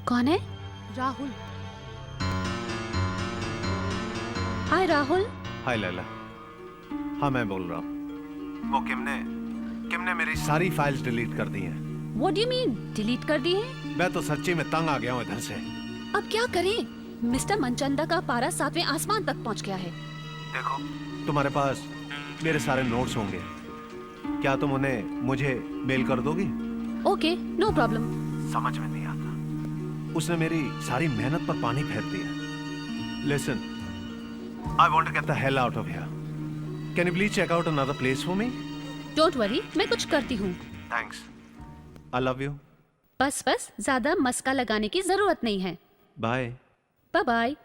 कौन है? राहुल. हाय राहुल. हाय लैला. हाँ, मैं बोल रहा हूँ. वो किम ने मेरी सारी फाइल्स डिलीट कर दी हैं. What do you mean? Delete कर दी है? मैं तो सच्ची में तंग आ गया हूँ इधर से. अब क्या करें? मिस्टर मनचंदा का पारा 7वें आसमान तक पहुंच गया है. देखो, तुम्हारे पास मेरे सारे नोट्स होंगे. क्या तुम उन्हें मुझे मेल कर दोगी? Okay, no problem. समझ में नहीं आता. उसने मेरी सारी मेहनत पर पानी फेर दिया. Listen, I want to get the hell out of here. Can you please check out another place for me? Don't worry, मैं कुछ करती हूँ. Thanks. I love you. बस ज्यादा मस्का लगाने की जरूरत नहीं है. Bye. Bye bye.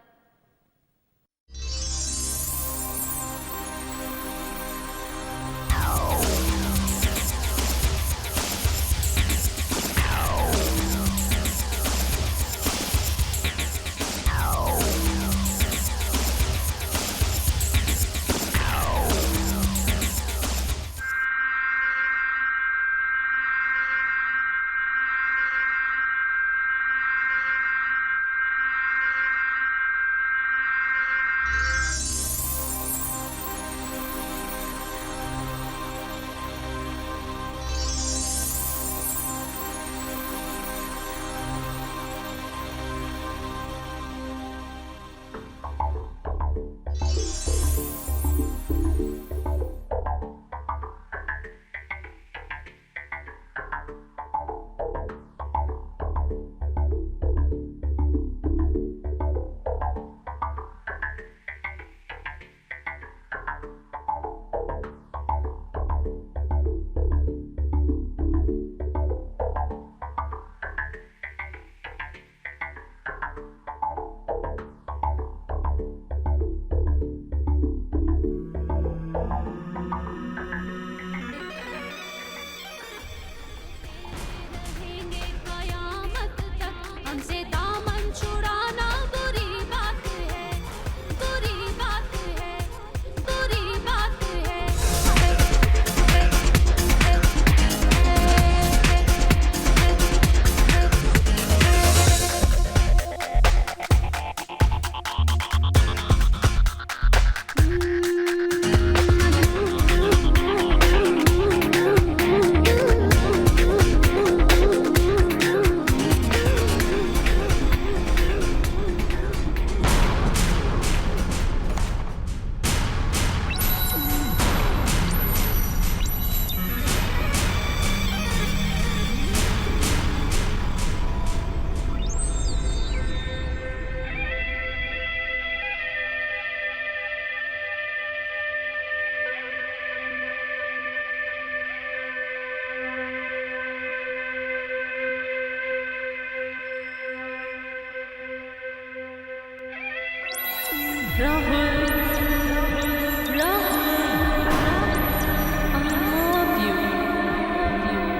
Rahul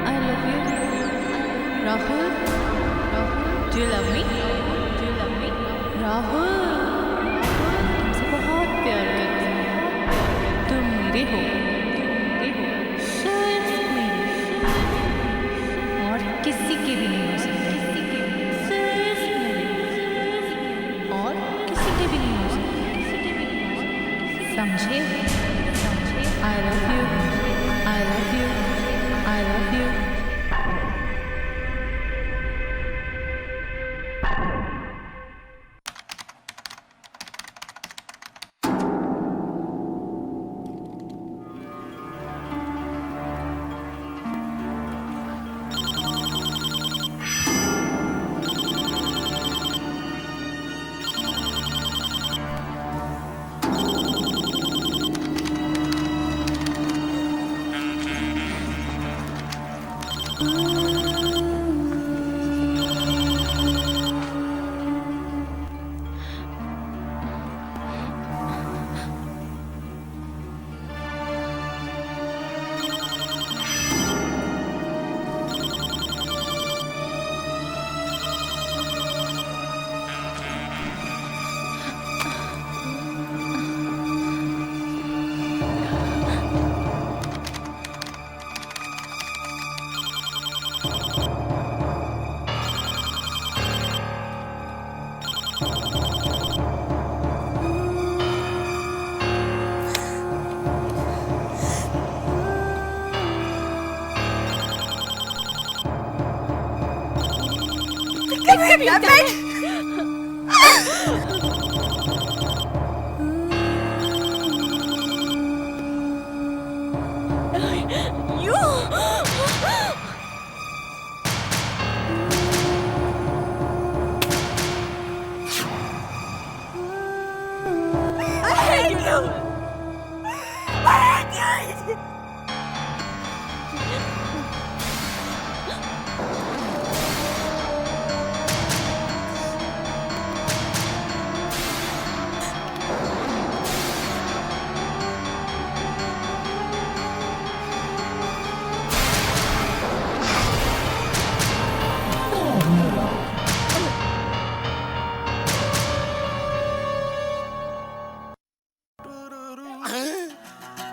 I love you. Rahul, do you love me? Rahul, तुमसे बहुत प्यार करती हूँ. तुम मेरे हो, सिर्फ मेरे, और किसी के भी नहीं हो सकते. सिर्फ मेरे, और किसी के भी नहीं हो सकते. समझे? I love you. I love you. I love you.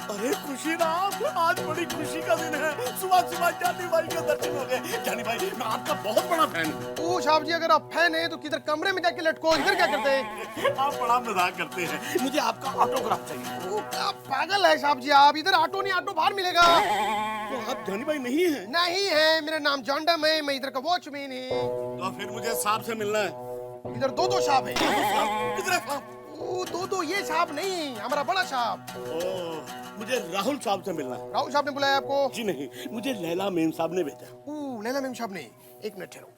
अरे खुशी राम, आज बड़ी खुशी का दिन है. सुबह सुबह जानी भाई के दर्शन हो गए. जानी भाई, मैं आपका बहुत बड़ा फैन हूँ. ओ साहब जी, अगर आप फैन हैं तो किधर कमरे में जाके लटको, इधर क्या करते हैं? आप बड़ा मजाक करते हैं. मुझे आपका ऑटोग्राफ चाहिए. ओ क्या पागल है साहब जी आप, इधर ऑटो नहीं, ऑटो बाहर मिलेगा. तो आप जानी भाई नहीं है? नहीं है, मेरा नाम जॉन्डम है, मैं इधर का वॉचमैन है. तो फिर मुझे साहब से मिलना है. इधर दो साहब है. किधर है साहब? दो ये साहब नहीं, हमारा बड़ा साहब. मुझे राहुल साहब से मिलना है. राहुल साहब ने बुलाया आपको? जी नहीं, मुझे लैला मेम साहब ने भेजा. लैला मेम साहब ने. एक मिनट ठहरो.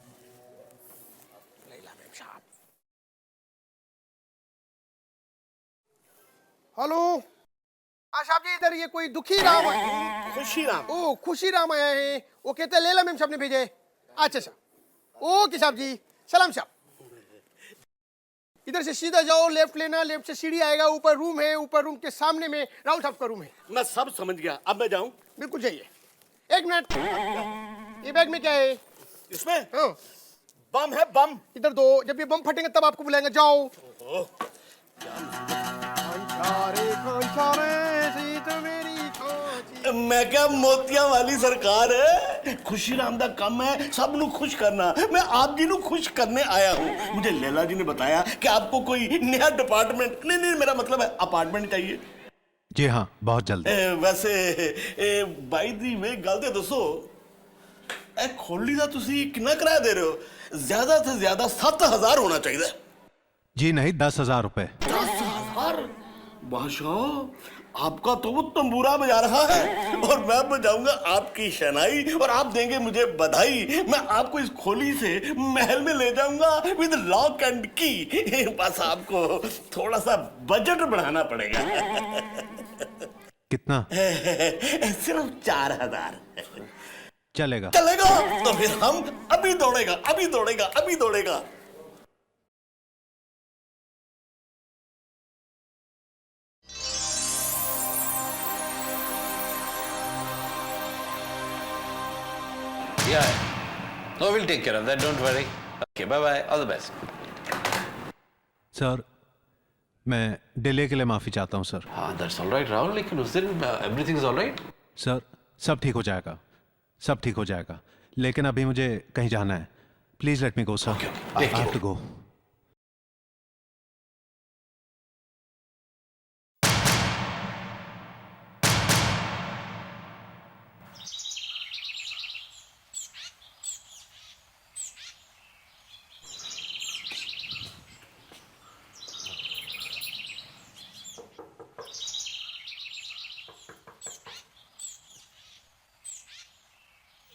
लैला मेम साहब. हेलो. साहब जी, इधर ये कोई दुखी राम है. खुशी राम. ओ खुशी राम आया है. वो कहते हैं लैला मेम साहब ने भेजे. अच्छा साहब. ओके साहब जी. सलाम साहब. इधर से सीधा जाओ, लेफ्ट लेना, लेफ्ट से सीढ़ी आएगा, ऊपर रूम है, ऊपर रूम के सामने में राहुल साहब का रूम है. मैं सब समझ गया, अब मैं जाऊं? बिल्कुल जाइए. एक मिनट, ये बैग में क्या है? इसमें बम है. बम इधर दो, जब ये बम फटेंगे तब आपको बुलाएंगे. जाओ. मैं क्या मोतिया वाली सरकार है. खुशी राम दा काम है सब नु खुश करना. मैं आप जी नु खुश करने आया हूँ. मुझे लैला जी ने बताया कि आपको कोई नया डिपार्टमेंट, नहीं मेरा मतलब है अपार्टमेंट चाहिए. जी हाँ, बहुत जल्दी. वैसे बाई दी वे गल ते दसो, ए खोली दा तुसी कितना किराया दे रहे हो? ज्यादा से ज्यादा 7,000 होना चाहिए. जी नहीं, 10,000 रुपए. 10,000? बादशाह, आपका तो वो तंबूरा बजा रहा है और मैं बजाऊंगा आपकी शहनाई और आप देंगे मुझे बधाई. मैं आपको इस खोली से महल में ले जाऊंगा विद लॉक एंड की. बस आपको थोड़ा सा बजट बढ़ाना पड़ेगा. कितना? सिर्फ 4,000. चलेगा. चलेगा तो फिर हम अभी दौड़ेगा. Yeah. No, we'll take care of that. Don't worry. Okay, bye-bye. All the best. Sir, मैं डिले के लिए माफ़ी चाहता हूँ सर। हाँ, that's all right, राहुल, लेकिन उस दिन everything is all right? Sir, सब ठीक हो जाएगा, सब ठीक हो जाएगा, लेकिन अभी मुझे कहीं जाना है। Please let me go sir. I have to go.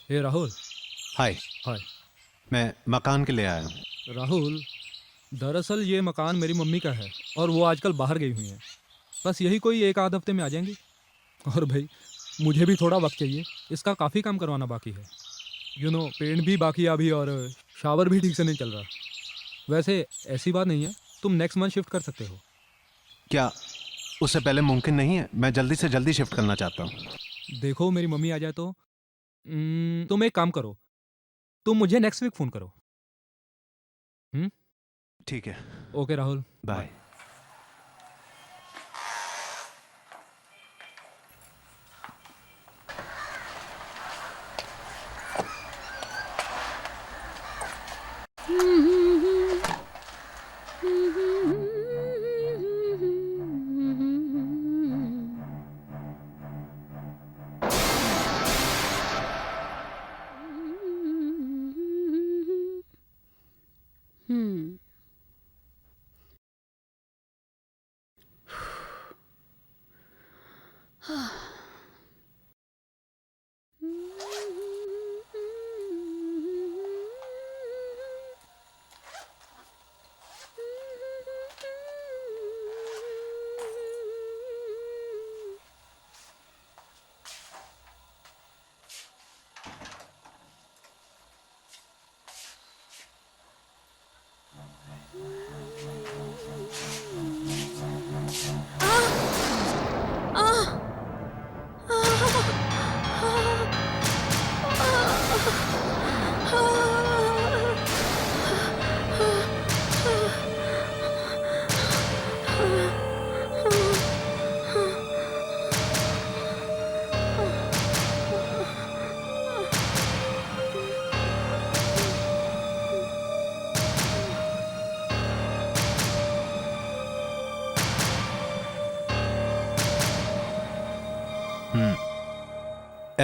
Hey Rahul. Hi. Hi. मैं मकान के लिए आया हूँ। राहुल, दरअसल ये मकान मेरी मम्मी का है और वो आजकल बाहर गई हुई हैं। बस यही कोई 1 आध हफ्ते में आ जाएंगी। और भाई मुझे भी थोड़ा वक्त चाहिए, इसका काफ़ी काम करवाना बाकी है। पेंट भी बाकी है अभी और शावर भी ठीक से नहीं चल रहा। वैसे ऐसी बात नहीं है, तुम नेक्स्ट मंथ शिफ्ट कर सकते हो। क्या उससे पहले मुमकिन नहीं है? मैं जल्दी से जल्दी शिफ्ट करना चाहता हूँ। देखो मेरी मम्मी आ जाए तो तुम एक काम करो, तुम मुझे नेक्स्ट वीक फ़ोन करो। ठीक है। Okay Rahul, bye.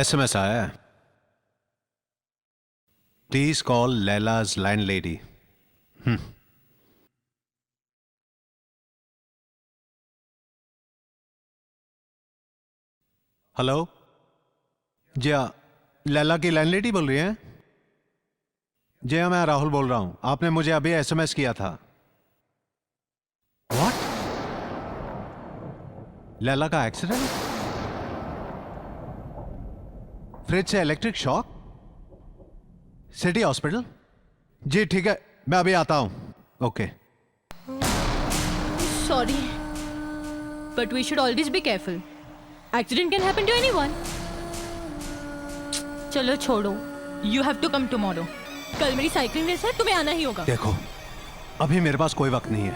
SMS आया है। Please call Laila's landlady. Hello जी हाँ, लैला की लैंड लेडी बोल रही हैं? जी हाँ, मैं राहुल बोल रहा हूं। आपने मुझे अभी SMS किया था। व्हाट? लैला का एक्सीडेंट? फ्रिज से इलेक्ट्रिक शॉक? City hospital? जी ठीक है, मैं अभी आता हूं। Okay. Sorry, but we should always be careful. Accident can happen to anyone. चलो छोड़ो, You have to come tomorrow. कल मेरी साइकिलिंग रेस है, तुम्हें आना ही होगा। देखो, अभी मेरे पास कोई वक्त नहीं है,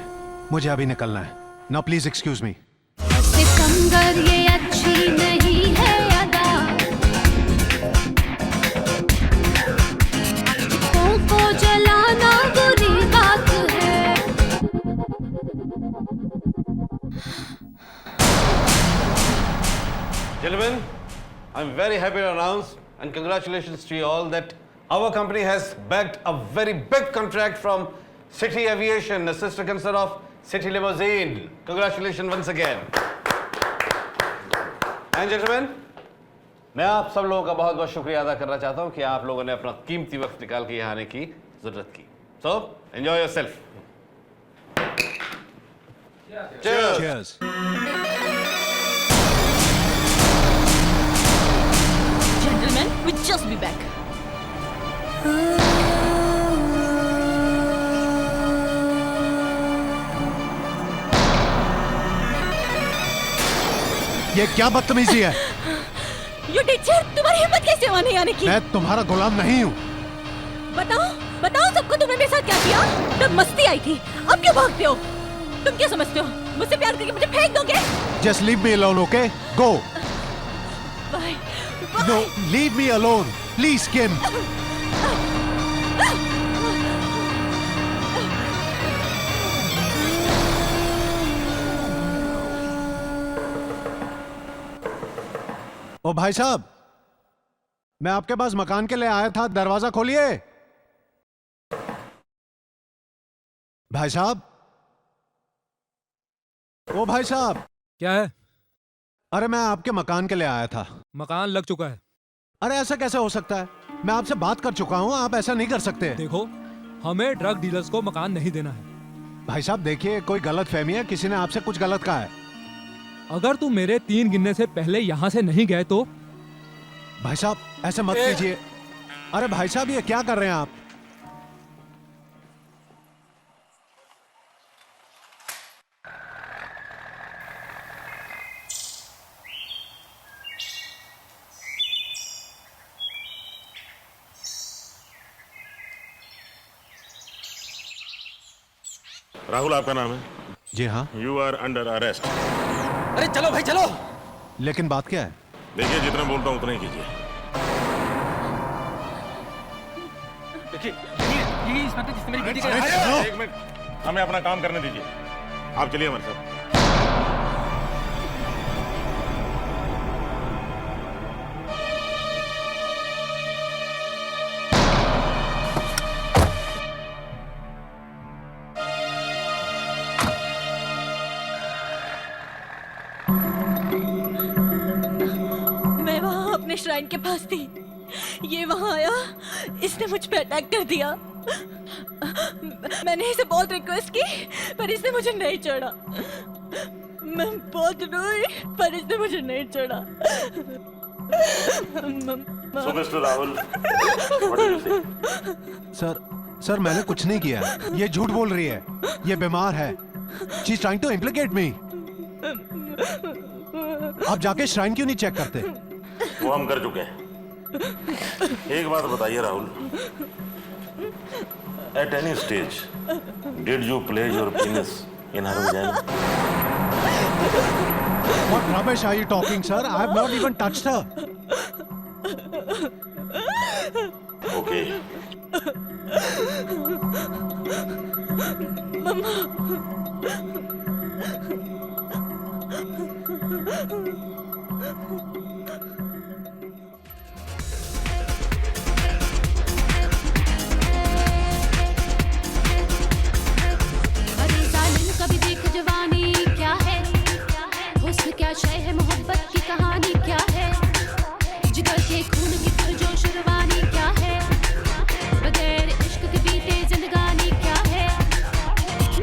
मुझे अभी निकलना है। Now please excuse me. सितमगर ये अच्छी नहीं है अदा, को जलाना बुरी बात है। Gentlemen, I'm very happy to announce and congratulations to you all that our company has bagged a very big contract from City Aviation, a sister concern of City Limousine. Congratulations once again. And gentlemen, मैं आप सब लोगों का बहुत बहुत शुक्रिया अदा करना चाहता हूं कि आप लोगों ने अपना कीमती वक्त निकाल के यहाँ आने की जरूरत की। So, enjoy yourself. Cheers. Cheers. Gentlemen, we'll just be back. ये क्या बदतमीजी है? You teacher, तुम्हारी हिम्मत कैसे हुआ नहीं आने की? मैं तुम्हारा गुलाम नहीं हूँ। बताओ, बताओ सबको तुमने मेरे साथ क्या किया? तब मस्ती आई थी, अब क्यों भागते हो? तुम क्या समझते हो? मुझसे प्यार करके मुझे फेंक दोगे? Just leave me alone, okay? Go. Bye. No, leave me alone, please, Kim. ओ भाई साहब, मैं आपके पास मकान के लिए आया था, दरवाजा खोलिए। भाई साहब, ओ भाई साहब। क्या है? अरे मैं आपके मकान के लिए आया था। मकान लग चुका है। अरे ऐसा कैसे हो सकता है? मैं आपसे बात कर चुका हूँ, आप ऐसा नहीं कर सकते। देखो, हमें ड्रग डीलर्स को मकान नहीं देना है। भाई साहब देखिए, कोई गलत फहमी है, किसी ने आपसे कुछ गलत कहा है। अगर तुम मेरे 3 गिनने से पहले यहाँ से नहीं गए तो? भाई साहब ऐसे मत कीजिए। अरे भाई साहब ये क्या कर रहे हैं आप? राहुल आपका नाम है? जी हाँ। You are under arrest. अरे चलो भाई चलो। लेकिन बात क्या है? देखिए जितना बोलता हूँ उतना ही कीजिए। देखिए ये इंस्पेक्टर जिसने मेरी बेटी का एक मिनट, हमें अपना काम करने दीजिए। आप चलिए हमारे साथ। मैं वहाँ अपने श्राइन के पास थी, ये वहाँ आया, इसने मुझ पे अटैक कर दिया। मैंने इसे बहुत रिक्वेस्ट की पर इसने मुझे नहीं छोड़ा। मैं बहुत रोई पर इसने मुझे नहीं छोड़ा। So, Mr. Rahul, what do you say? Sir मैंने कुछ नहीं किया। ये झूठ बोल रही है, ये बीमार है। She is trying to implicate me. आप जाके श्राइन क्यों नहीं चेक करते? वो हम कर चुके हैं। एक बात बताइए Rahul, at any stage did you place your penis in her vagina? What rubbish are you talking, sir? I have not even touched her. Okay. अरे जालिम कभी देख जवानी क्या है, हुस्न क्या शय है, मोहब्बत की कहानी क्या है, जिगर के खून की पुरजोश रवानी क्या है, बगैर इश्क के बीते जिंदगानी क्या है,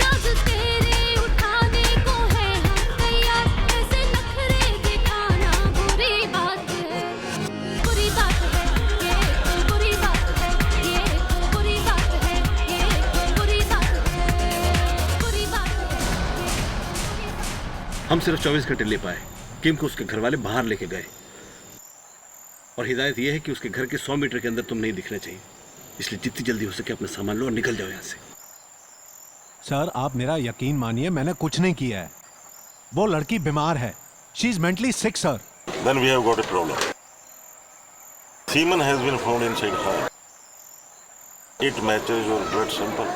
नाज तेरे उठाने को है हम तैयार, ऐसे नखरे दिखाना बुरी बात है, बुरी बात है, ये तो बुरी बात है, ये तो बुरी बात है, ये तो बुरी बात है, बुरी बात है। हम सिर्फ 24 घंटे ले पाए। किम को उसके घर वाले बाहर लेके गए और हिदायत यह है कि उसके घर के 100 मीटर के अंदर तुम नहीं दिखना चाहिए। इसलिए जितनी जल्दी हो सके अपना सामान लो और निकल जाओ यहाँ से। सर आप मेरा यकीन मानिए, मैंने कुछ नहीं किया है। वो लड़की बीमार है। She is mentally sick, sir. Then we have got a problem. Semen has been found inside her. It matches your blood sample.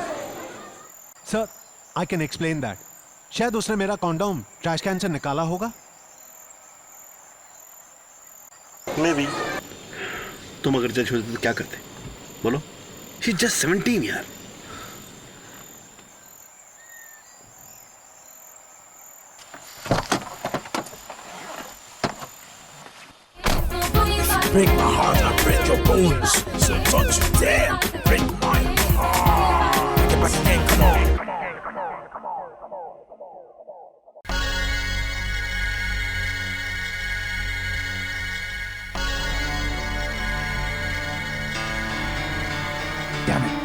Sir, I can explain that. शायद उसने मेरा कॉन्डोम ट्रैश कैन से निकाला होगा। Maybe. तुम अगर जज होते तो क्या करते? बोलो। She's just 17 यार। Break my heart, I break your bones. So don't you dare break my heart. Get back again, come on. Damn it.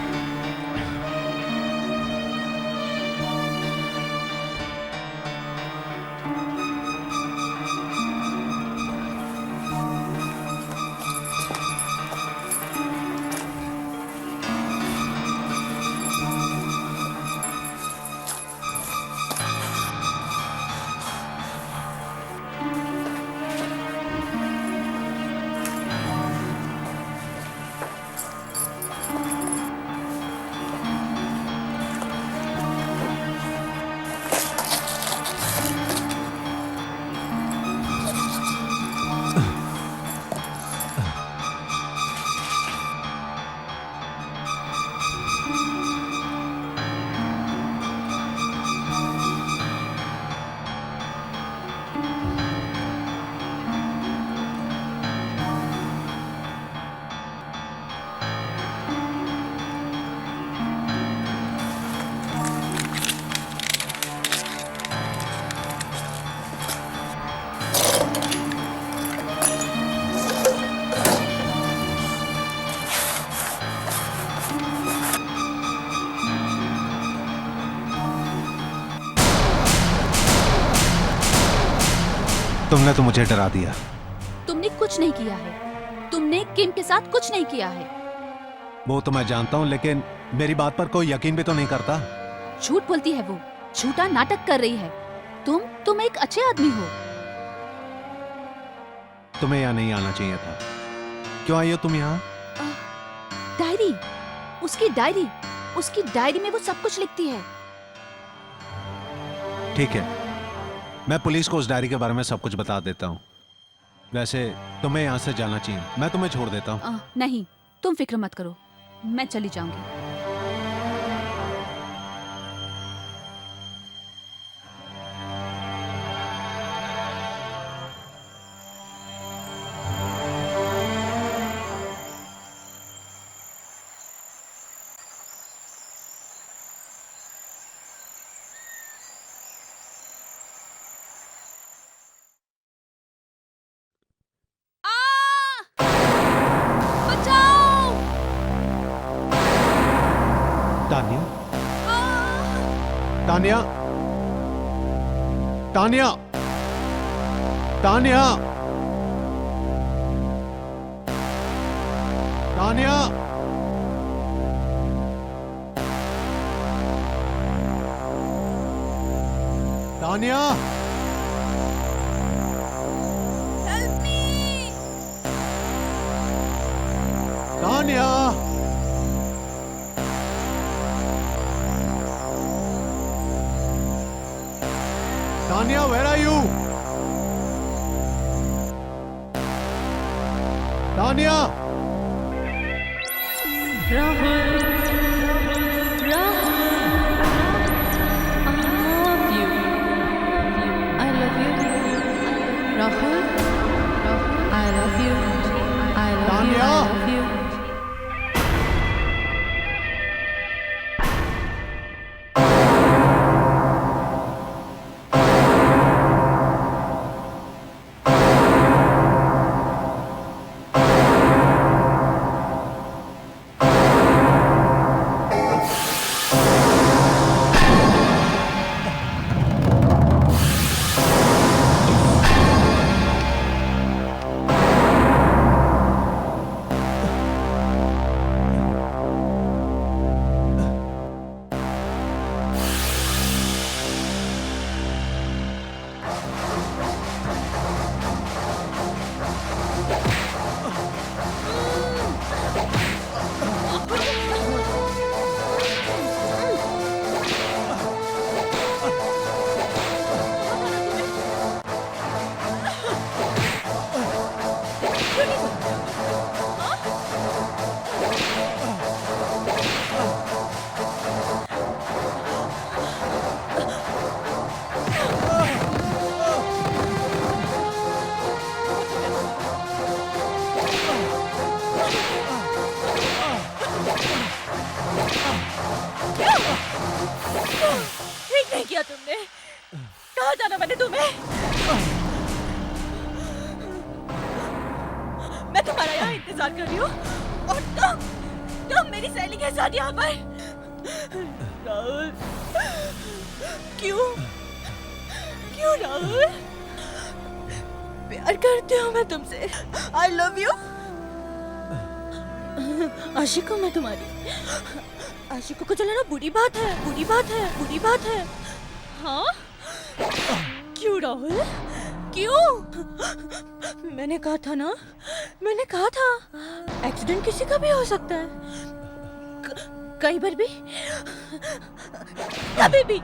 तुमने तो मुझे डरा दिया। तुमने कुछ नहीं किया है। तुमने किम के साथ कुछ नहीं किया है। वो तो मैं जानता हूँ, लेकिन मेरी बात पर कोई यकीन भी तो नहीं करता। झूठ बोलती है वो, झूठा नाटक कर रही है। तुम एक अच्छे आदमी हो। तुम्हें यहाँ नहीं आना चाहिए था। क्यों आई हो तुम यहाँ? डायरी, उसकी डायरी में वो सब कुछ लिखती है। ठीक है, मैं पुलिस को उस डायरी के बारे में सब कुछ बता देता हूँ। वैसे तुम्हें यहाँ से जाना चाहिए, मैं तुम्हें छोड़ देता हूँ। नहीं, तुम फिक्र मत करो, मैं चली जाऊंगी। Tania, Tania, Tania, Tania, Tania, Help me! Tania, Tanya, where are you? Tanya! Rahul, I love you. Rahul, I love you. I love you. I love you. ठीक नहीं किया तुमने। कहा जाना मैंने तुम्हें? मैं तुम्हारा यहाँ इंतजार कर रही हूँ और तुम मेरी सहेली के साथ यहाँ पर। राहुल, क्यों राहुल? प्यार करती हूँ मैं तुमसे। I love you। आशिक हूँ मैं तुम्हारी। आशिकों को जलाना बुरी बात है। हाँ? क्यों राहुल? क्यों? मैंने कहा था एक्सीडेंट किसी का भी हो सकता है, कहीं पर भी, कभी भी।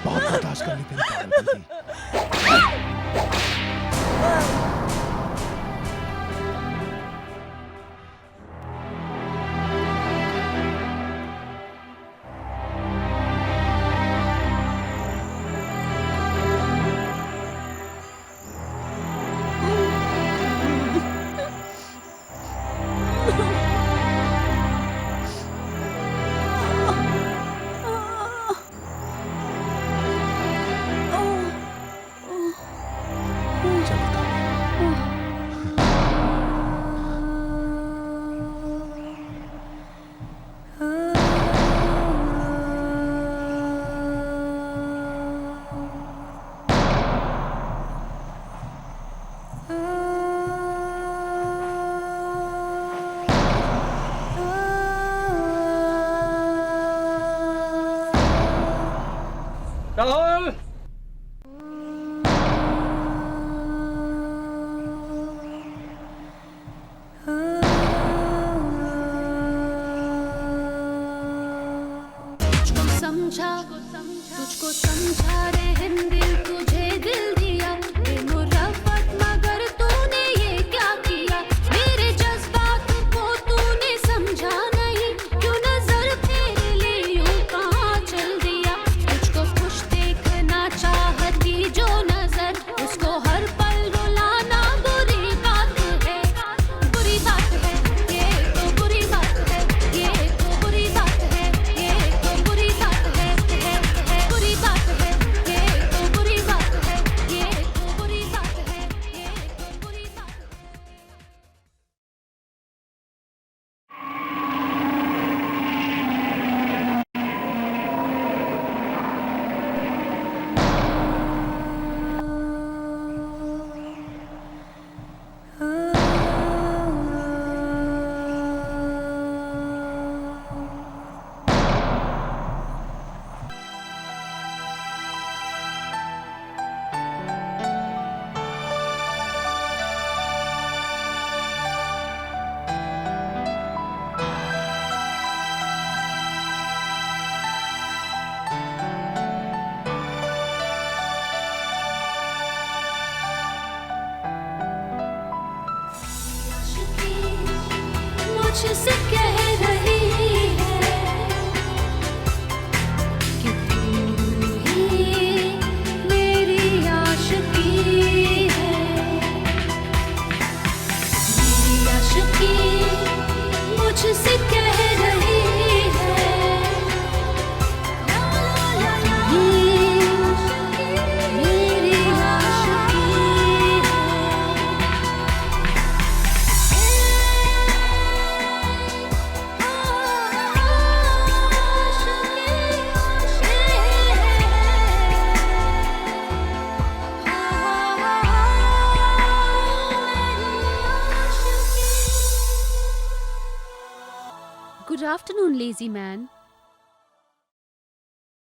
बहुत बर्दाश्त कर ली तेरी पागलपंती। राहुल तुझको समझा रहम दिल तुझे दिल दिया बेमुरफ़्फ़त मगर तूने ये क्या किया मेरे जज्बात को तूने समझा नहीं क्यों नजर फेर ली यूं कहाँ चल दिया तुझको खुश देखना चाहती जो नजर उसको हर पल रुलाना बुरी बात है ये तो बुरी बात है ये तो बुरी बात है ये तो बुरी बात है बुरी बात है ये तो बुरी बात है ये तो बुरी बात है ये तो बुरी बात है। मुझसे कह रही है कि तू ही मेरी आशिकी है मेरी आशिकी मुझसे कह रही है मेरी आशिकी Good afternoon, lazy man.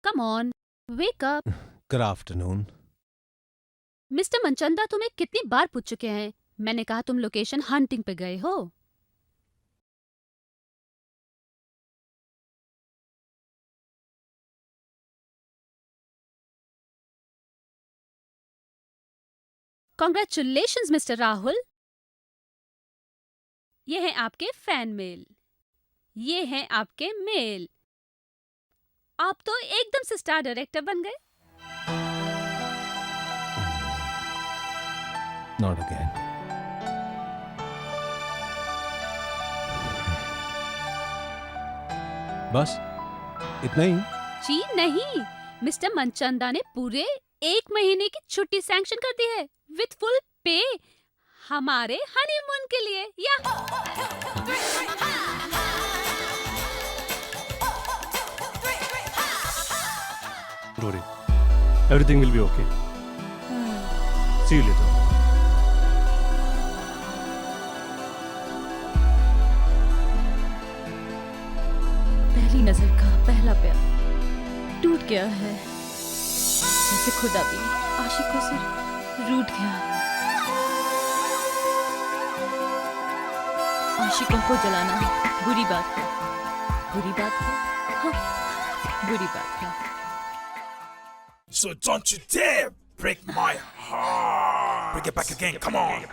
Come on, wake up. Good afternoon. Mister Manchanda तुम्हें कितनी बार पूछ चुके हैं? मैंने कहा तुम लोकेशन हंटिंग पे गए हो। Congratulations, mister Rahul. ये हैं आपके फैन मेल, ये हैं आपके मेल। आप तो एकदम से स्टार डायरेक्टर बन गए। Not again. बस इतना ही? जी नहीं, मिस्टर मनचंदा ने पूरे 1 महीने की छुट्टी सैंक्शन कर दी है विथ फुल पे हमारे हनीमून के लिए। या Rory, everything will be okay. See you later. पहली नजर का पहला प्यार टूट गया है, जैसे खुदा भी आशिकों से रूठ गया है। आशिकों को जलाना बुरी बात है, बुरी बात है, हाँ, बुरी बात है। So don't you dare break my heart. Bring it back again, come on.